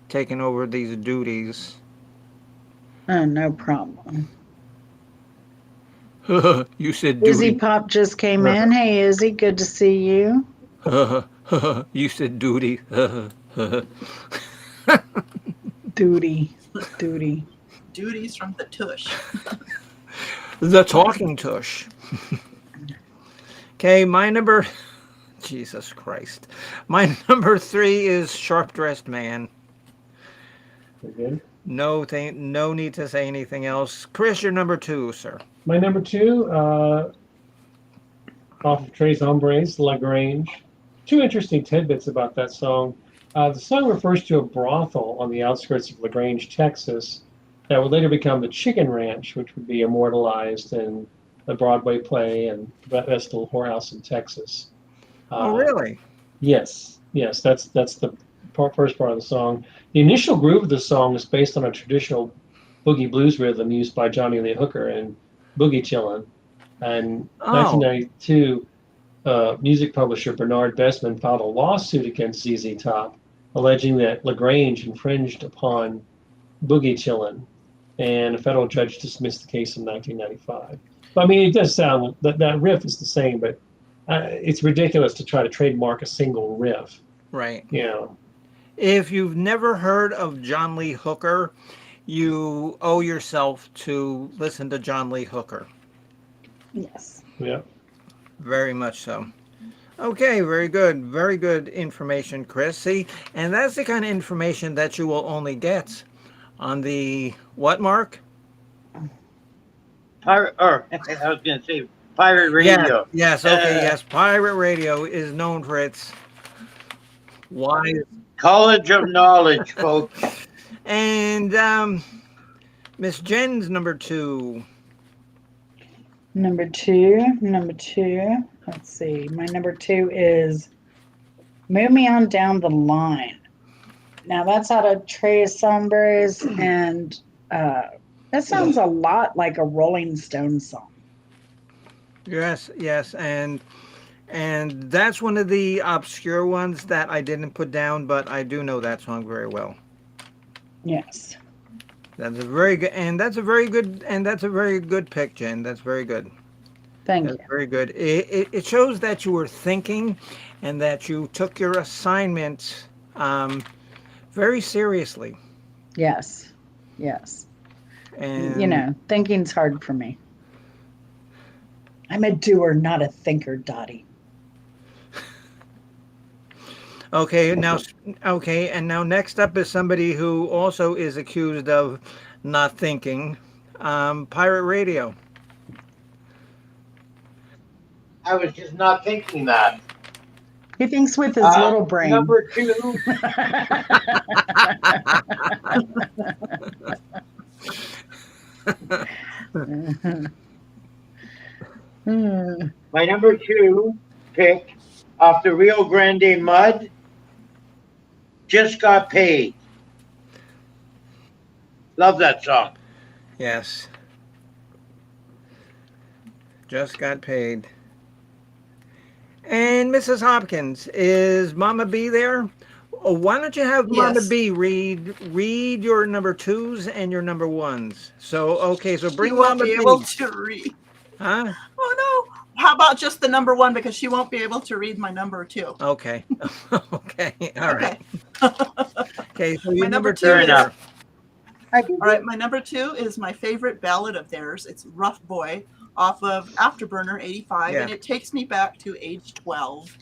taking over these duties. Oh, no problem. You said Izzy duty. Pop just came in. Hey, Izzy, good to see you. You said duty. Duty. Duties from the tush. The talking tush. Okay, my number... Jesus Christ. My number 3 is Sharp Dressed Man. Again. No need to say anything else. Chris, you're number 2, sir. My number 2, off of Tres Hombres, LaGrange. 2 interesting tidbits about that song. The song refers to a brothel on the outskirts of LaGrange, Texas, that would later become the Chicken Ranch, which would be immortalized in the Broadway play and Best Little Whorehouse in Texas. Oh, really? Yes, that's the first part of the song. The initial groove of the song is based on a traditional boogie blues rhythm used by Johnny Lee Hooker in Boogie Chillin'. And 1992, music publisher Bernard Bestman filed a lawsuit against ZZ Top, alleging that LaGrange infringed upon Boogie Chillin', and a federal judge dismissed the case in 1995. But, I mean, it does sound that riff is the same, but it's ridiculous to try to trademark a single riff. Right. You know. If you've never heard of John Lee Hooker, you owe yourself to listen to John Lee Hooker. Yes. Yeah. Very much so. Okay, very good. Very good information, Chris. See, and that's the kind of information that you will only get On the what, Mark? Pirate, or I was going to say pirate Yeah. radio. Yes. Okay. Yes. Pirate radio is known for its wise College of knowledge, folks. and Miss Jen's number 2. Number two. Let's see. My number 2 is Move Me On Down the Line. Now that's out of Tres Hombres, and that sounds a lot like a Rolling Stones song. Yes. Yes. And that's one of the obscure ones that I didn't put down, but I do know that song very well. Yes. That's a very good, and that's a very good pick, Jen. That's very good. Thank That's you. very good. It shows that you were thinking, and that you took your assignment very seriously. Yes. Yes. And You know, thinking's hard for me. I'm a doer, not a thinker, Dottie. okay, and now next up is somebody who also is accused of not thinking. Pirate Radio. I was just not thinking that. He thinks with his little brain. Number 2. My number 2 pick off the Rio Grande Mud, Just Got Paid. Love that song. Yes. Just got paid. And Mrs. Hopkins, is Mama B there? Oh, why don't you have Mama Yes. B read your number 2s and your number 1s? So okay, so She bring won't Mama be B. able to read. Huh? Oh no! How about just the number 1, because she won't be able to read my number 2. Okay. Okay. All right. Okay. So My your number number 2 two Fair is enough. all right. My number 2 is my favorite ballad of theirs. It's "Rough Boy" off of Afterburner '85, Yeah. and it takes me back to age 12.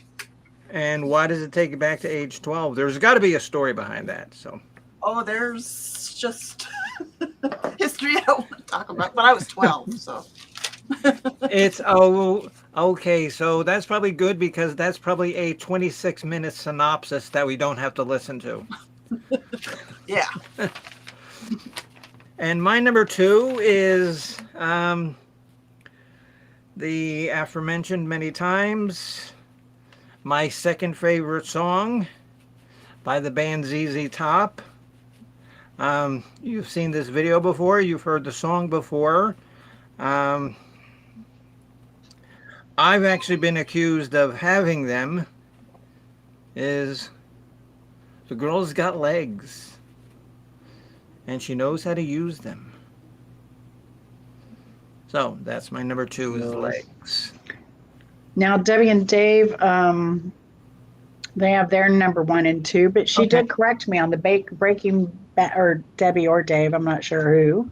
And why does it take you back to age 12? There's got to be a story behind that. So Oh, there's just history I don't want to talk about, but I was 12, so. it's okay. So that's probably good because that's probably a 26-minute synopsis that we don't have to listen to. Yeah. And my number 2 is the aforementioned many times, my second favorite song by the band ZZ Top. You've seen this video before. You've heard the song before. I've actually been accused of having them. Is the girl's got legs, and she knows how to use them. So that's my number 2 is legs. Now, Debbie and Dave, they have their number 1 and 2, but she Okay. did correct me on the Breaking Bad, or Debbie or Dave, I'm not sure who,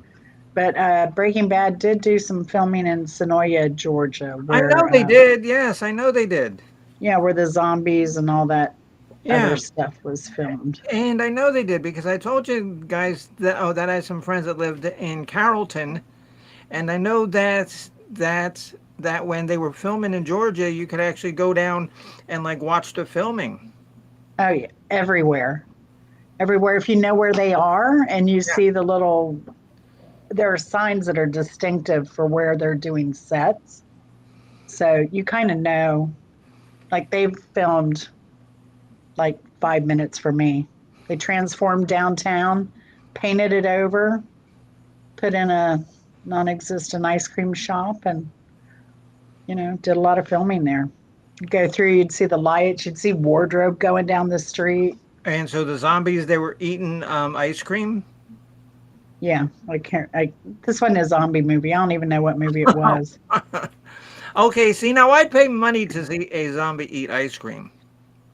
but Breaking Bad did do some filming in Sonoya, Georgia. I Where, know they did. Yes, I know they did. Yeah, where the zombies and all that Yeah. other stuff was filmed. And I know they did because I told you guys that that I had some friends that lived in Carrollton, and I know that when they were filming in Georgia, you could actually go down and like watch the filming. Oh yeah, everywhere. Everywhere. If you know where they are and you see the little, there are signs that are distinctive for where they're doing sets. So you kind of know, like they've filmed like 5 minutes for me. They transformed downtown, painted it over, put in a non-existent ice cream shop, and did a lot of filming there. You'd go through, you'd see the lights, you'd see wardrobe going down the street. And so the zombies, they were eating ice cream. Yeah, this wasn't a zombie movie. I don't even know what movie it was. Okay, see, now I'd pay money to see a zombie eat ice cream.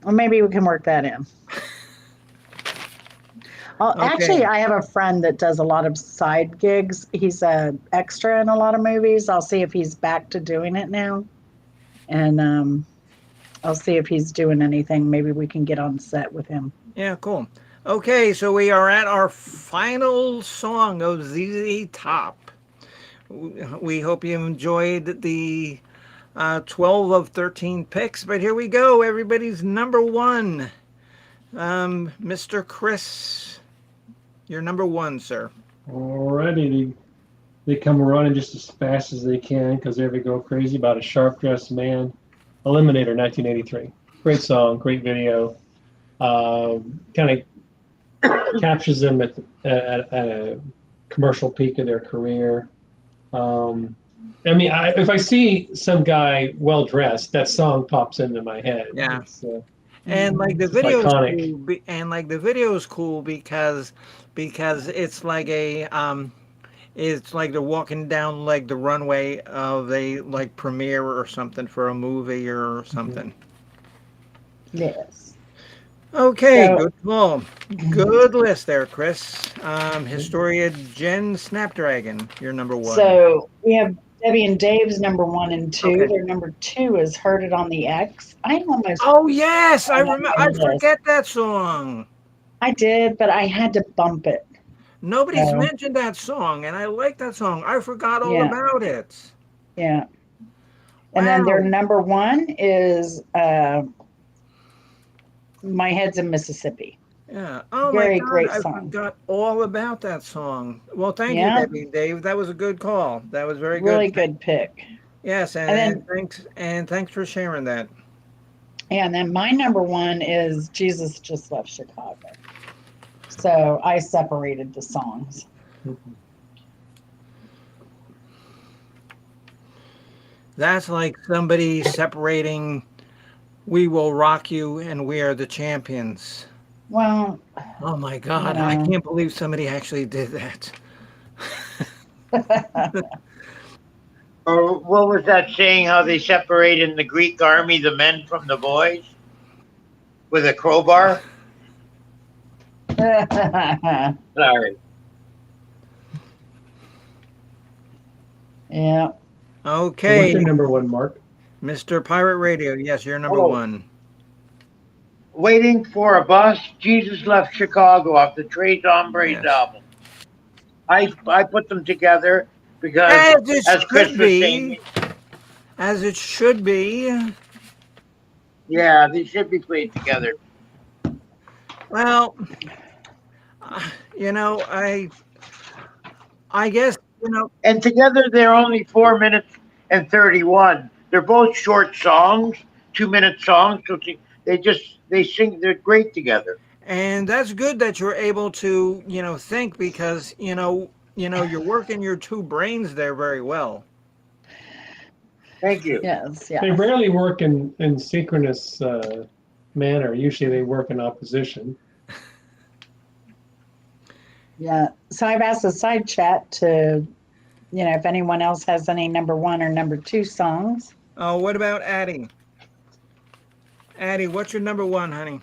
Well, maybe we can work that in. Actually, I have a friend that does a lot of side gigs. He's an extra in a lot of movies. I'll see if he's back to doing it now. And I'll see if he's doing anything. Maybe we can get on set with him. Yeah, cool. Okay, so we are at our final song of ZZ Top. We hope you enjoyed the 12 of 13 picks, but here we go. Everybody's number one. Mr. Chris, you're number one, sir. Alrighty, they come running just as fast as they can because they go crazy about a sharp dressed man. Eliminator, 1983. Great song, great video. Kind of captures them at a commercial peak of their career. I mean, if I see some guy well dressed, that song pops into my head. Yeah. And like the it's video is iconic. cool, and like the video is cool because it's like it's like they're walking down like the runway of a like premiere or something for a movie or something. Yes. Okay, So- good call. Good list there, Chris. Historia Jen Snapdragon, you're number one. So we have Debbie and Dave's number 1 and 2. Okay. Their number 2 is Heard It on the X. I almost Oh yes, I remember. I Yes. forget that song. I did, but I had to bump it. Nobody's Yeah. mentioned that song, and I like that song. I forgot all Yeah. about it. Yeah. And then their Wow. number 1 is My Head's in Mississippi. Yeah. Oh Very my God, great I song. forgot all about that song. Well, thank you, Yeah. Debbie and Dave. That was a good call. That was very good. Really good pick. Yes, And thanks for sharing that. And then my number 1 is Jesus Just Left Chicago. So I separated the songs. That's like somebody separating We Will Rock You and We Are the Champions. Well, Oh my God, I Yeah. can't believe somebody actually did that. Or what was that saying? How they separate in the Greek army the men from the boys with a crowbar? Sorry. yeah. So Okay, what's your number one, Mark? Mr. Pirate Radio. Yes, you're number Oh. one. Waiting for a Bus. Jesus Left Chicago off the Tres Hombres Yes. album. I put them together because As it as Chris should was be. saying, As it should be. yeah, they should be played together. Well, I guess, And together they're only 4 minutes and 31. They're both short songs, 2-minute songs. So they sing. They're great together. and that's good that you're able to, think because, you're working your two brains there very well. Thank you. Yes. They Yeah. rarely work in synchronous manner. Usually they work in opposition. Yeah. So I've asked the side chat to, if anyone else has any number 1 or number 2 songs. Oh, what about Addie? Addie, what's your number one, honey?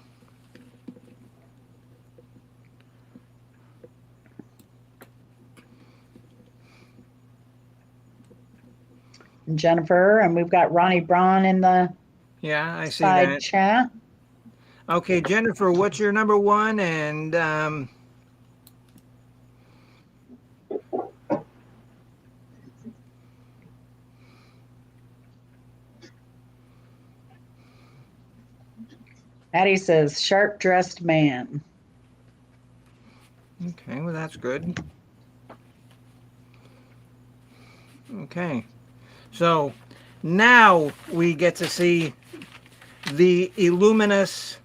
Jennifer, and we've got Ronnie Braun in the Yeah, I see side that. chat. Okay, Jennifer, what's your number one? And Addie says, sharp dressed man. okay, well, that's good. Okay, so now we get to see the illuminous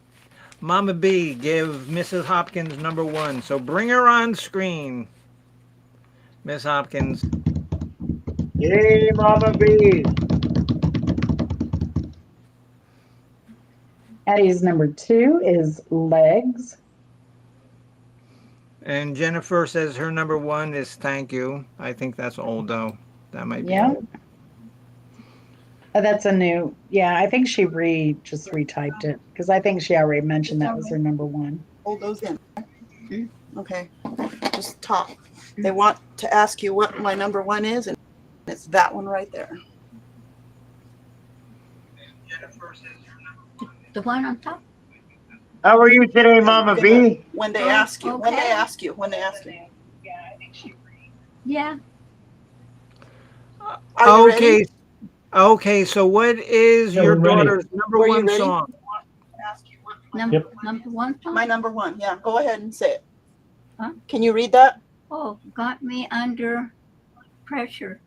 Mama B give Mrs. Hopkins number one. So bring her on screen, Miss Hopkins. Hey, Mama B. Addie's number 2 is legs. And Jennifer says her number one is thank you. I think that's old though. That might be Yeah. old. That's a new, yeah, I think she just retyped it because I think she already mentioned that was her number 1. Hold those in. Okay. Just talk. They want to ask you what my number 1 is, and it's that one right there. The one on top? How are you today, Mama B? When they ask you. When they Okay. ask you. When they ask you. Yeah. Are you Okay. ready? Okay. So, what is Yeah, your we're ready. daughter's number Were you one ready? song? Number Yep. one song? My number one. Yeah. Go ahead and say it. Huh? Can you read that? Oh, got me under pressure.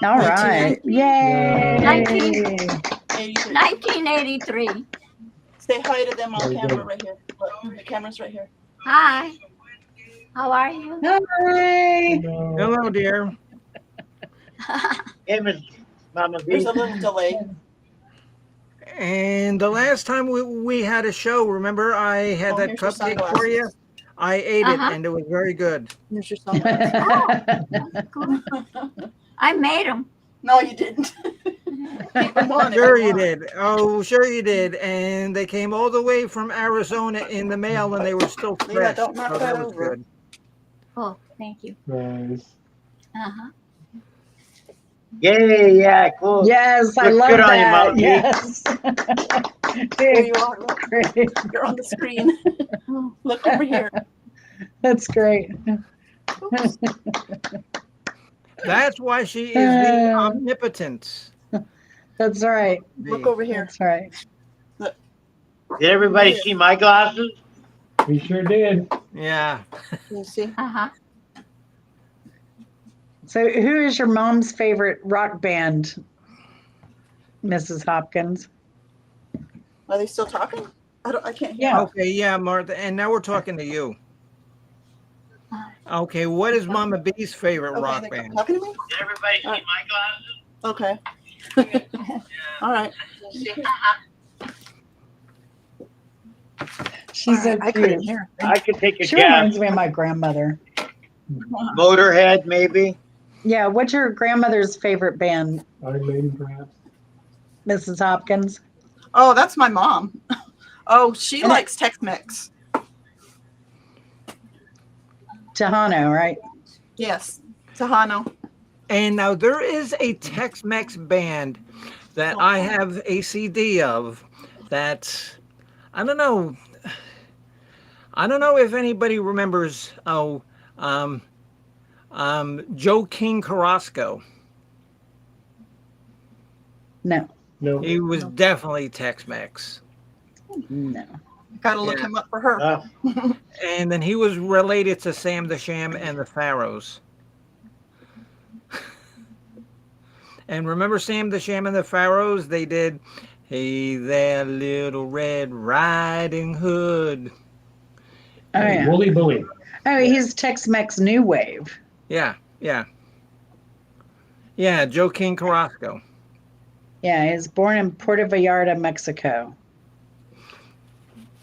All right. 1980. Yay. 1983. Say hi to them on There you camera go. right here. Look, the camera's right here. Hi. How are you? Hi. Hello, dear. Hey, Miss Mama There's B. a little delay. And the last time we had a show, remember I had Oh, that here's your cupcake for you? sunglasses. I ate it, Uh-huh. and it was very good. Here's your sunglasses. Cool. I made them. No, you didn't. Keep them on if Sure you you want. did. Oh, sure you did. And they came all the way from Arizona in the mail, and they were still Leah, fresh. don't knock So that that was over. good. Oh, thank you. Nice. Uh-huh. Yay, yeah, cool. Yes, I Looks love good on you, that. Mama B. Yes. There you are. Look, Great. you're on the screen. Oh, Look over here. That's great. Oops. That's why she is the omnipotent. That's right. Look over here. That's right. Did everybody see my glasses? We sure did. Yeah. Can you see? uh-huh. So, who is your mom's favorite rock band, Mrs. Hopkins? Are they still talking? I can't hear. Yeah. Okay, yeah, Martha. And now we're talking to you. Okay, what is Mama B's favorite Okay, rock they're band? talking to me? Did everybody see All right. my glasses? Okay. All right. She's so I couldn't cute. hear. I could take a She guess. reminds me of my grandmother. Motorhead, maybe. Yeah, what's your grandmother's favorite band, Iron Maiden, perhaps. Mrs. Hopkins? Oh, that's my mom. Oh, she And likes Tex-Mex. Tejano, right? Yes. Tejano. And now there is a Tex-Mex band that I have a CD of that I don't know. I don't know if anybody remembers Joe King Carrasco. No, No. He was definitely Tex-Mex. no. Gotta look him up for her. And then he was related to Sam the Sham and the Pharaohs. And remember Sam the Sham and the Pharaohs? They did, "Hey there, little Red Riding Hood." Oh, yeah. Wooly Bowie. Oh, he's Tex-Mex New Wave. Yeah, yeah. Yeah, Joe King Carrasco. Yeah, he was born in Puerto Vallarta, Mexico.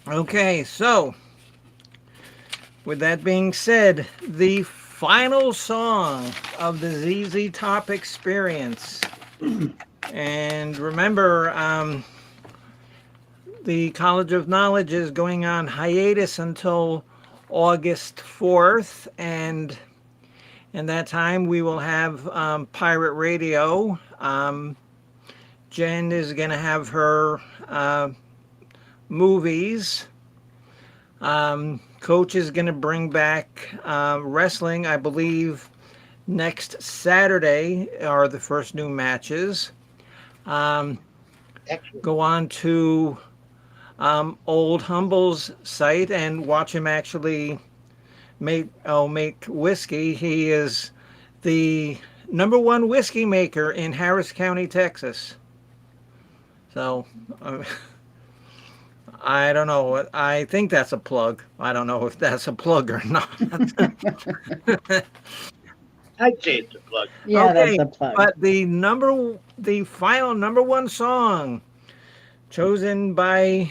Okay, so with that being said, the final song of the ZZ Top Experience. And remember, the College of Knowledge is going on hiatus until August 4th. And in that time, we will have Pirate Radio. Jen is going to have her movies. Coach is going to bring back wrestling, I believe. Next Saturday are the first new matches. Go on to Old Humble's site and watch him actually make whiskey. He is the #1 whiskey maker in Harris County, Texas. So I don't know. I think that's a plug. I don't know if that's a plug or not. I'd say it's a plug. Yeah, Okay, that's a plug. But the final #1 song chosen by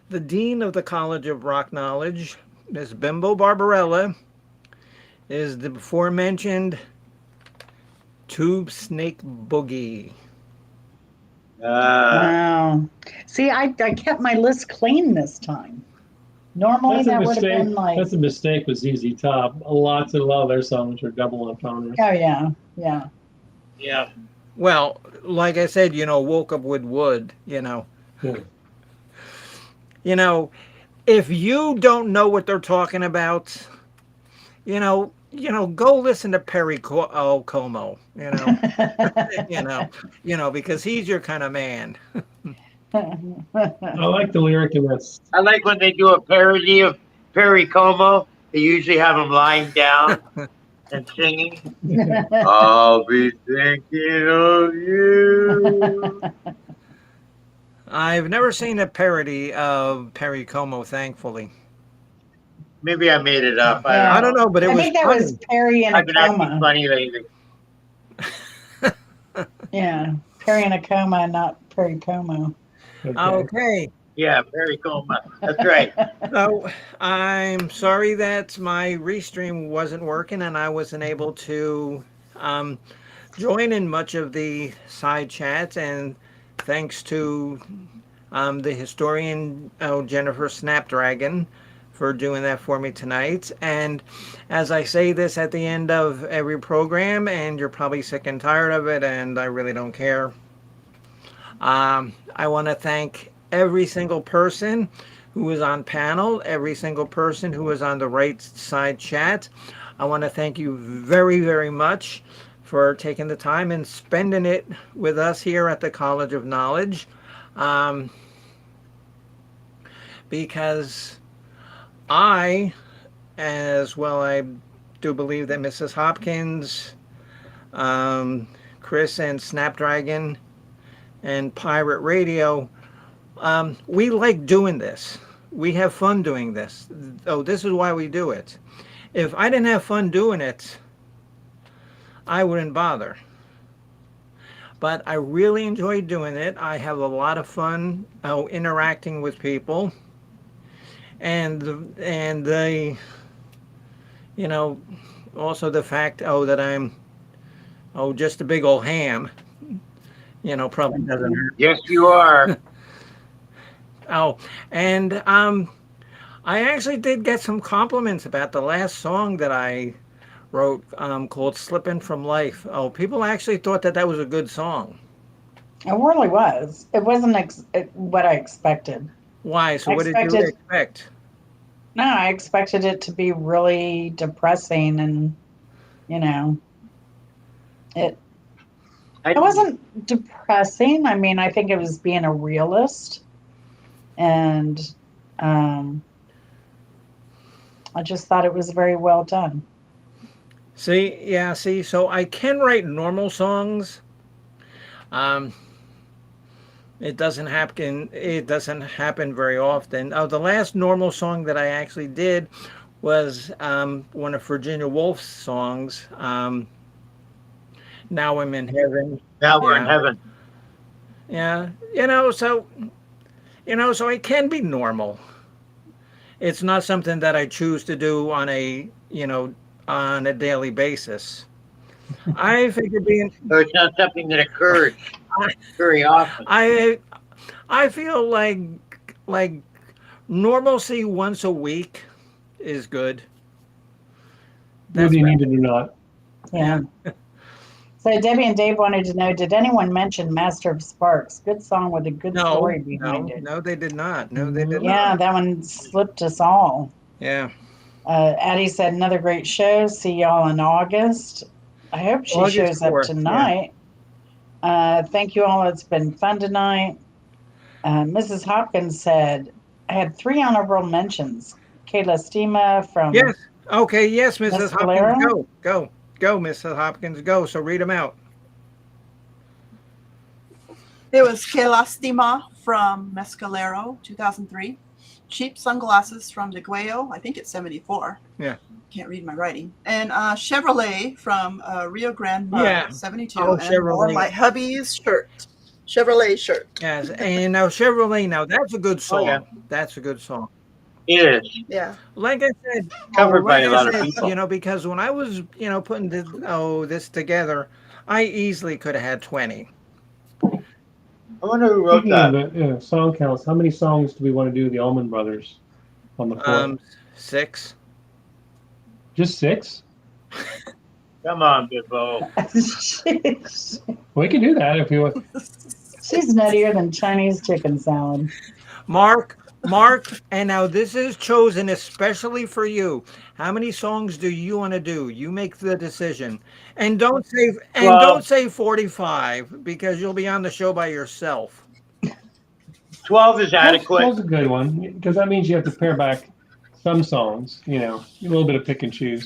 the Dean of the College of Rock Knowledge, Miss Bimbo Barbarella, is the aforementioned Tube Snake Boogie. Wow. See, I kept my list clean this time. Normally That's a that would have mistake. been like, That's a mistake with ZZ Top. A lot of their songs are double entendres. oh yeah, yeah. Yeah. Well, like I said, woke up with wood, Yeah. you know, if you don't know what they're talking about, go listen to Como, because he's your kind of man. I like the lyric in that. I like when they do a parody of Perry Como. They usually have him lying down and singing. I'll be thinking of you. I've never seen a parody of Perry Como, thankfully. Maybe I made it up. I Yeah. I don't don't know. know, but it I was think that funny. was Perry in a I've been acting coma. funny lately. Yeah, Perry in a coma, not Perry Como. Okay. Yeah, Perry Como. That's right. So I'm sorry that my restream wasn't working and I wasn't able to join in much of the side chats. And thanks to the historian Jennifer Snapdragon for doing that for me tonight. And as I say this at the end of every program, and you're probably sick and tired of it, and I really don't care, I want to thank every single person who was on panel, every single person who was on the right side chat. I want to thank you very, very much for taking the time and spending it with us here at the College of Knowledge. Because I, as well, I do believe that Mrs. Hopkins, Chris and Snapdragon, and Pirate Radio, we like doing this. We have fun doing this. Oh, this is why we do it. If I didn't have fun doing it, I wouldn't bother. But I really enjoy doing it. I have a lot of fun interacting with people. And the also the fact that I'm just a big old ham, probably doesn't hurt. Yes, you are. And I actually did get some compliments about the last song that I wrote called "Slippin' from Life." Oh, people actually thought that was a good song. It really was. It wasn't what I expected. Why? So I what did you expect? No, I expected it to be really depressing, and it wasn't depressing. I mean, I think it was being a realist, and I just thought it was very well done. See, so I can write normal songs. It doesn't happen very often. The last normal song that I actually did was one of Virginia Woolf's songs. Now I'm in heaven. Now we're in heaven. Yeah, so I can be normal. It's not something that I choose to do on a daily basis. I figure So it's not something that occurs very often. I feel like normalcy once a week is good. Whether you need it or not. Yeah. So Debbie and Dave wanted to know, did anyone mention Master of Sparks? Good song with a good story behind it. No, they did not. No, they did not. Yeah, that one slipped us all. Yeah. Addie said, another great show. See y'all in August. I hope she August shows 4th, up tonight. Yeah. Thank you all. It's been fun tonight. Mrs. Hopkins said, I had 3 honorable mentions. Kayla Stima from... Yes. Okay. Yes, Mrs. Mescalero? Hopkins. Go, Mrs. Hopkins. Go. So read them out. It was Kelastima from Mescalero, 2003. Cheap Sunglasses from DeGuello, I think it's 74. Yeah. Can't read my writing. And Chevrolet from Rio Grande, 72. Oh, and Chevrolet. wore my hubby's shirt. Chevrolet shirt. Yes. And now Chevrolet, that's a good song. yeah. That's a good song. It is. Yeah. Like I said, Covered by a lot of people. Because when I was, putting this together, I easily could have had 20. I wonder who wrote Speaking that. of the song counts, how many songs do we want to do the Allman Brothers on the 4th? 6. Just 6? Come on, Bibbo. We can do that if you want. She's nuttier than Chinese chicken salad. Mark, Mark, and now this is chosen especially for you. How many songs do you want to do? You make the decision. And don't 12. say 45 because you'll be on the show by yourself. 12 is 12's adequate. a good one because that means you have to pare back some songs. A little bit of pick and choose.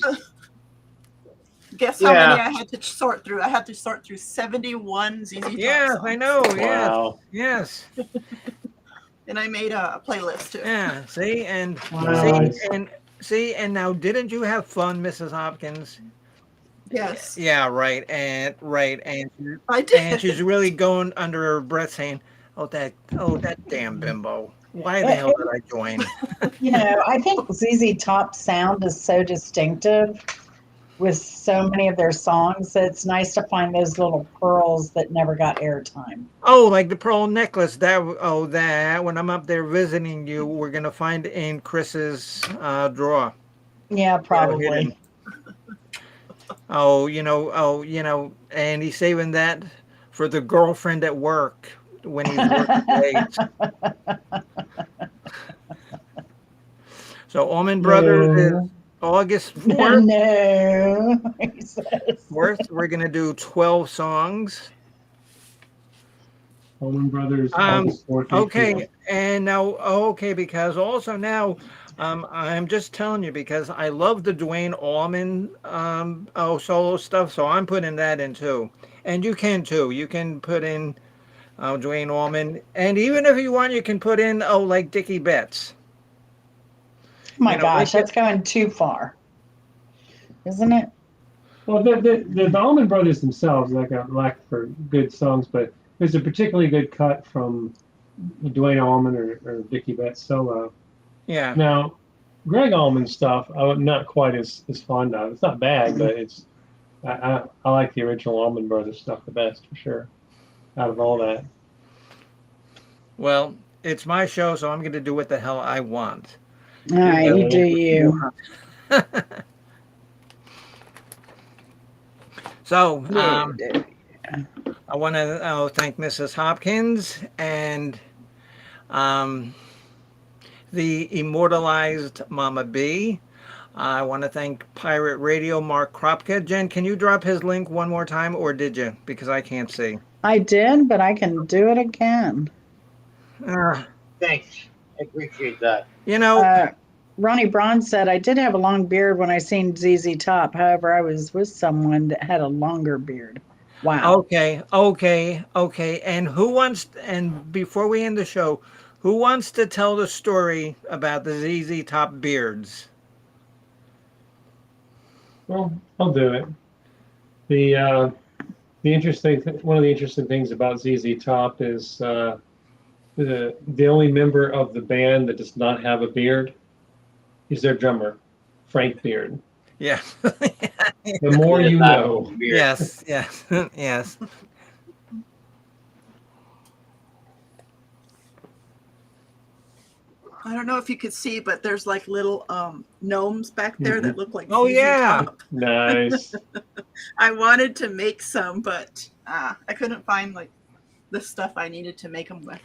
Guess how many Yeah. I had to sort through? I had to sort through 71 ZZ Top Yes, songs. I know. Yes. Wow. Yes. And I made a playlist too. Yeah. See and Nice. see and now didn't you have fun, Mrs. Hopkins? Yes, Yeah, right. And I and did. she's really going under her breath saying, "Oh that damn bimbo. Why the It- hell did I join?" I think ZZ Top sound is so distinctive with so many of their songs that it's nice to find those little pearls that never got airtime. Oh, like the pearl necklace. That when I'm up there visiting you, we're gonna find in Chris's drawer. Yeah, Hidden. probably. And he's saving that for the girlfriend at work when he's working late. So Allman Brothers is No. August 4th. No, he says. 4th, we're gonna do 12 songs. Allman Brothers, August 4th. 8 Okay, p.m. and now because also now I'm just telling you because I love the Dwayne Allman solo stuff, so I'm putting that in too. And you can too. You can put in Dwayne Allman, and even if you want, you can put in like Dickie Betts. Oh my You know, gosh, like that's going too far, isn't it? Well, the Allman Brothers themselves, like a lack for good songs, but there's a particularly good cut from Dwayne Allman or Dickie Betts solo. Yeah. Now, Greg Allman's stuff, I'm not quite as fond of. It's not bad, but I like the original Allman Brothers stuff the best for sure. Out of all that, Well, it's my show, so I'm going to do what the hell I want. All right, you do you. So, Yeah, you do. I want to thank Mrs. Hopkins and the immortalized Mama B. I want to thank Pirate Radio Mark Kropka. Jen, can you drop his link one more time, or did you? Because I can't see. I did, but I can do it again. Thanks. I appreciate that. Ronnie Braun said, I did have a long beard when I seen ZZ Top. However, I was with someone that had a longer beard. Wow. Okay. And before we end the show, who wants to tell the story about the ZZ Top beards? well, I'll do it. One of the interesting things about ZZ Top is the only member of the band that does not have a beard is their drummer, Frank Beard. Yeah. The more you know. Yes. I don't know if you could see, but there's like little gnomes back there that look like Oh, ZZ yeah. Top. Nice. I wanted to make some, but I couldn't find like the stuff I needed to make them with.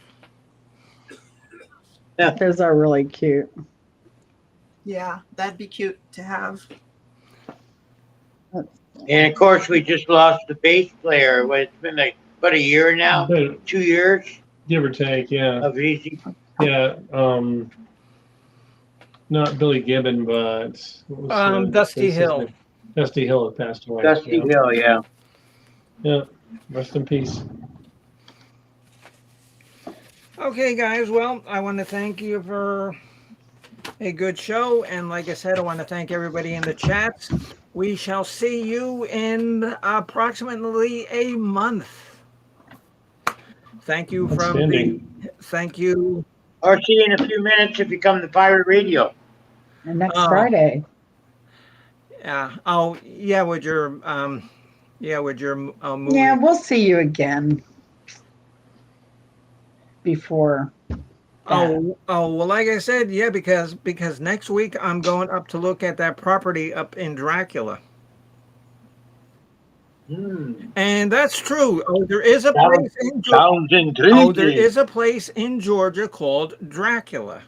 Those are really cute. Yeah, that'd be cute to have. And of course, we just lost the bass player. It's been like about a year now, But 2 years give or take, yeah. of easy. Yeah. Not Billy Gibbon, but what was Dusty his Hill. name? Dusty Hill had passed away. Dusty Hill, yeah. Yeah. Rest in peace. Okay, guys. Well, I want to thank you for a good show. And like I said, I want to thank everybody in the chats. We shall see you in approximately a month. Thank you thank you. Or see you in a few minutes if you come to Pirate Radio. And next Friday. Yeah. Oh, yeah. With your movie. Yeah, we'll see you again before. Oh, well, like I said, yeah, because next week I'm going up to look at that property up in Dracula. And that's true. Oh, there is a place in Georgia. Sounds intriguing. Oh, there is a place in Georgia called Dracula.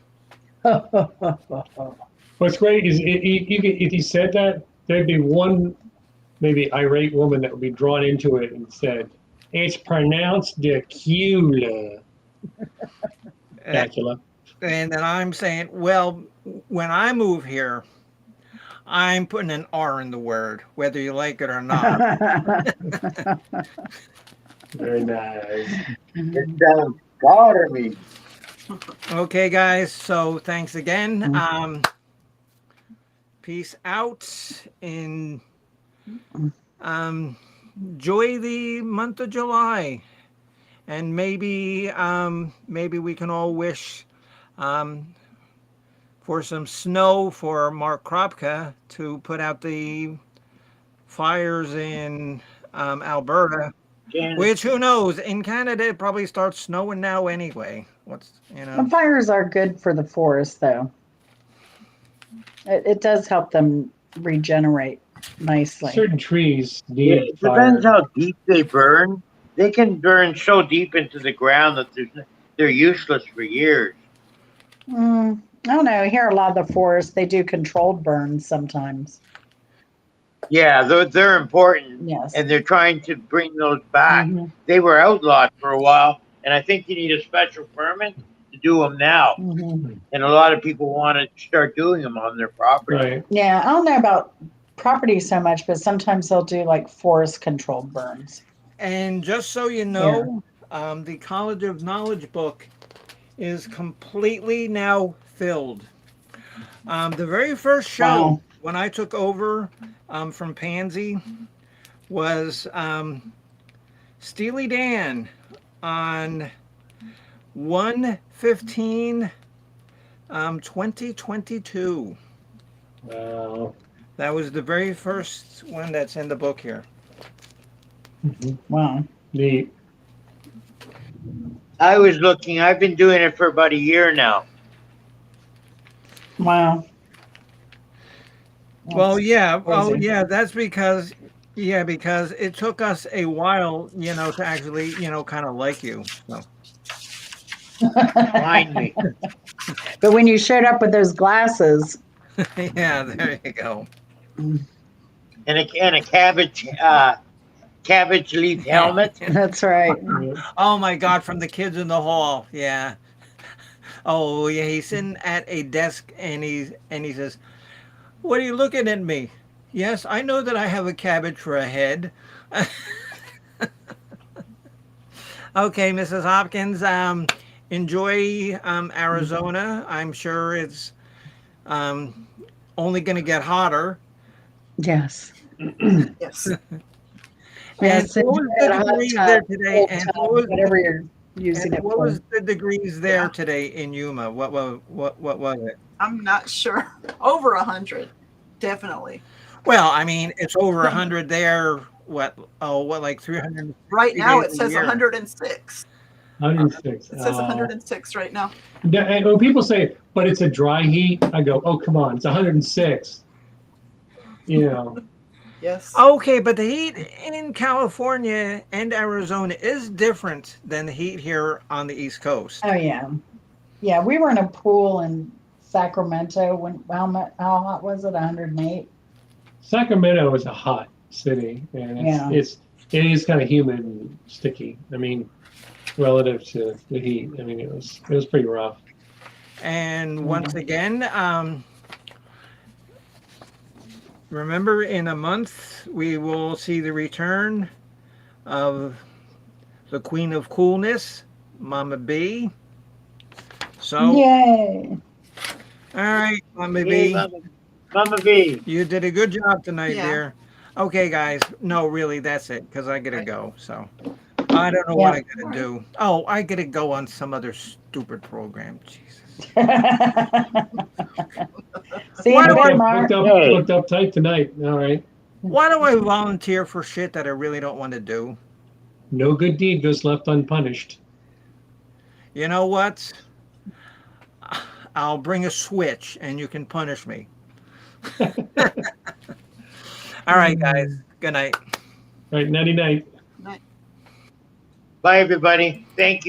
What's great is if he said that, there'd be one maybe irate woman that would be drawn into it and said, "It's pronounced Dracula." Dracula. And then I'm saying, well, when I move here, I'm putting an R in the word, whether you like it or not. Very nice. It sounds God to me. Okay, guys. So thanks again. Peace out and enjoy the month of July. And maybe we can all wish for some snow for Mark Kropka to put out the fires in Alberta. Can't- Which, who knows? In Canada, it probably starts snowing now anyway. The fires are good for the forest, though. It does help them regenerate nicely. Certain trees It need fire. depends how deep they burn. They can burn so deep into the ground that they're useless for years. I don't know. Here, a lot of the forests, they do controlled burns sometimes. Yeah, they're important, Yes. and they're trying to bring those back. Mhm. They were outlawed for a while, and I think you need a special permit to do them now. Mhm. And a lot of people want to start doing them on their property. Right. Yeah, I don't know about property so much, but sometimes they'll do like forest controlled burns. And just so you know, the College of Knowledge book is completely now filled. The very first show Wow. when I took over from Pansy was Steely Dan on 1/15/2022. Wow. That was the very first one that's in the book here. Wow. Neat. I was looking. I've been doing it for about a year now. Wow. Well, yeah. Oh, crazy. yeah. That's because it took us a while, to actually, kind of like you. So. Find me. But when you showed up with those glasses, Yeah, there you go. And a cabbage leaf helmet. that's right. Oh my God, from the kids in the hall. Yeah. Oh yeah, he's sitting at a desk and he says, "What are you looking at me?" "Yes, I know that I have a cabbage for a head." Okay, Mrs. Hopkins, enjoy Arizona. I'm sure it's only going to get hotter. Yes. Yes. Yes. And what was the degrees there today? And whatever you're using it what for. was the degrees there Yeah. today in Yuma? What was it? I'm not sure. Over 100, definitely. Well, I mean, it's over 100 there. What like 300? Right now it days a says year. 106. 106. It says Oh. 106 right now. And when people say, but it's a dry heat, I go, oh, come on, it's 106. You know, Yes. Okay, but the heat in California and Arizona is different than the heat here on the East Coast. Oh yeah. Yeah, we were in a pool in Sacramento when how hot was it? 108. Sacramento is a hot city, and it is kind of humid and sticky. I mean, relative to the heat, I mean, it was pretty rough. And once again, remember, in a month we will see the return of the Queen of Coolness, Mama B. So, Yay. all right, Mama Hey, B, Mama B. you did a good job tonight, Yeah. dear. Okay, guys, no, really, that's it, because I gotta go. So, I don't know what I gotta do. Oh, I gotta go on some other stupid program. Jesus. See Why you do I- later, Mark. Booked up tight tonight. All right. Why do I volunteer for shit that I really don't want to do? No good deed goes left unpunished. You know what? I'll bring a switch and you can punish me. All right, guys. Good night. All right, nighty night. Bye, everybody. Thank you.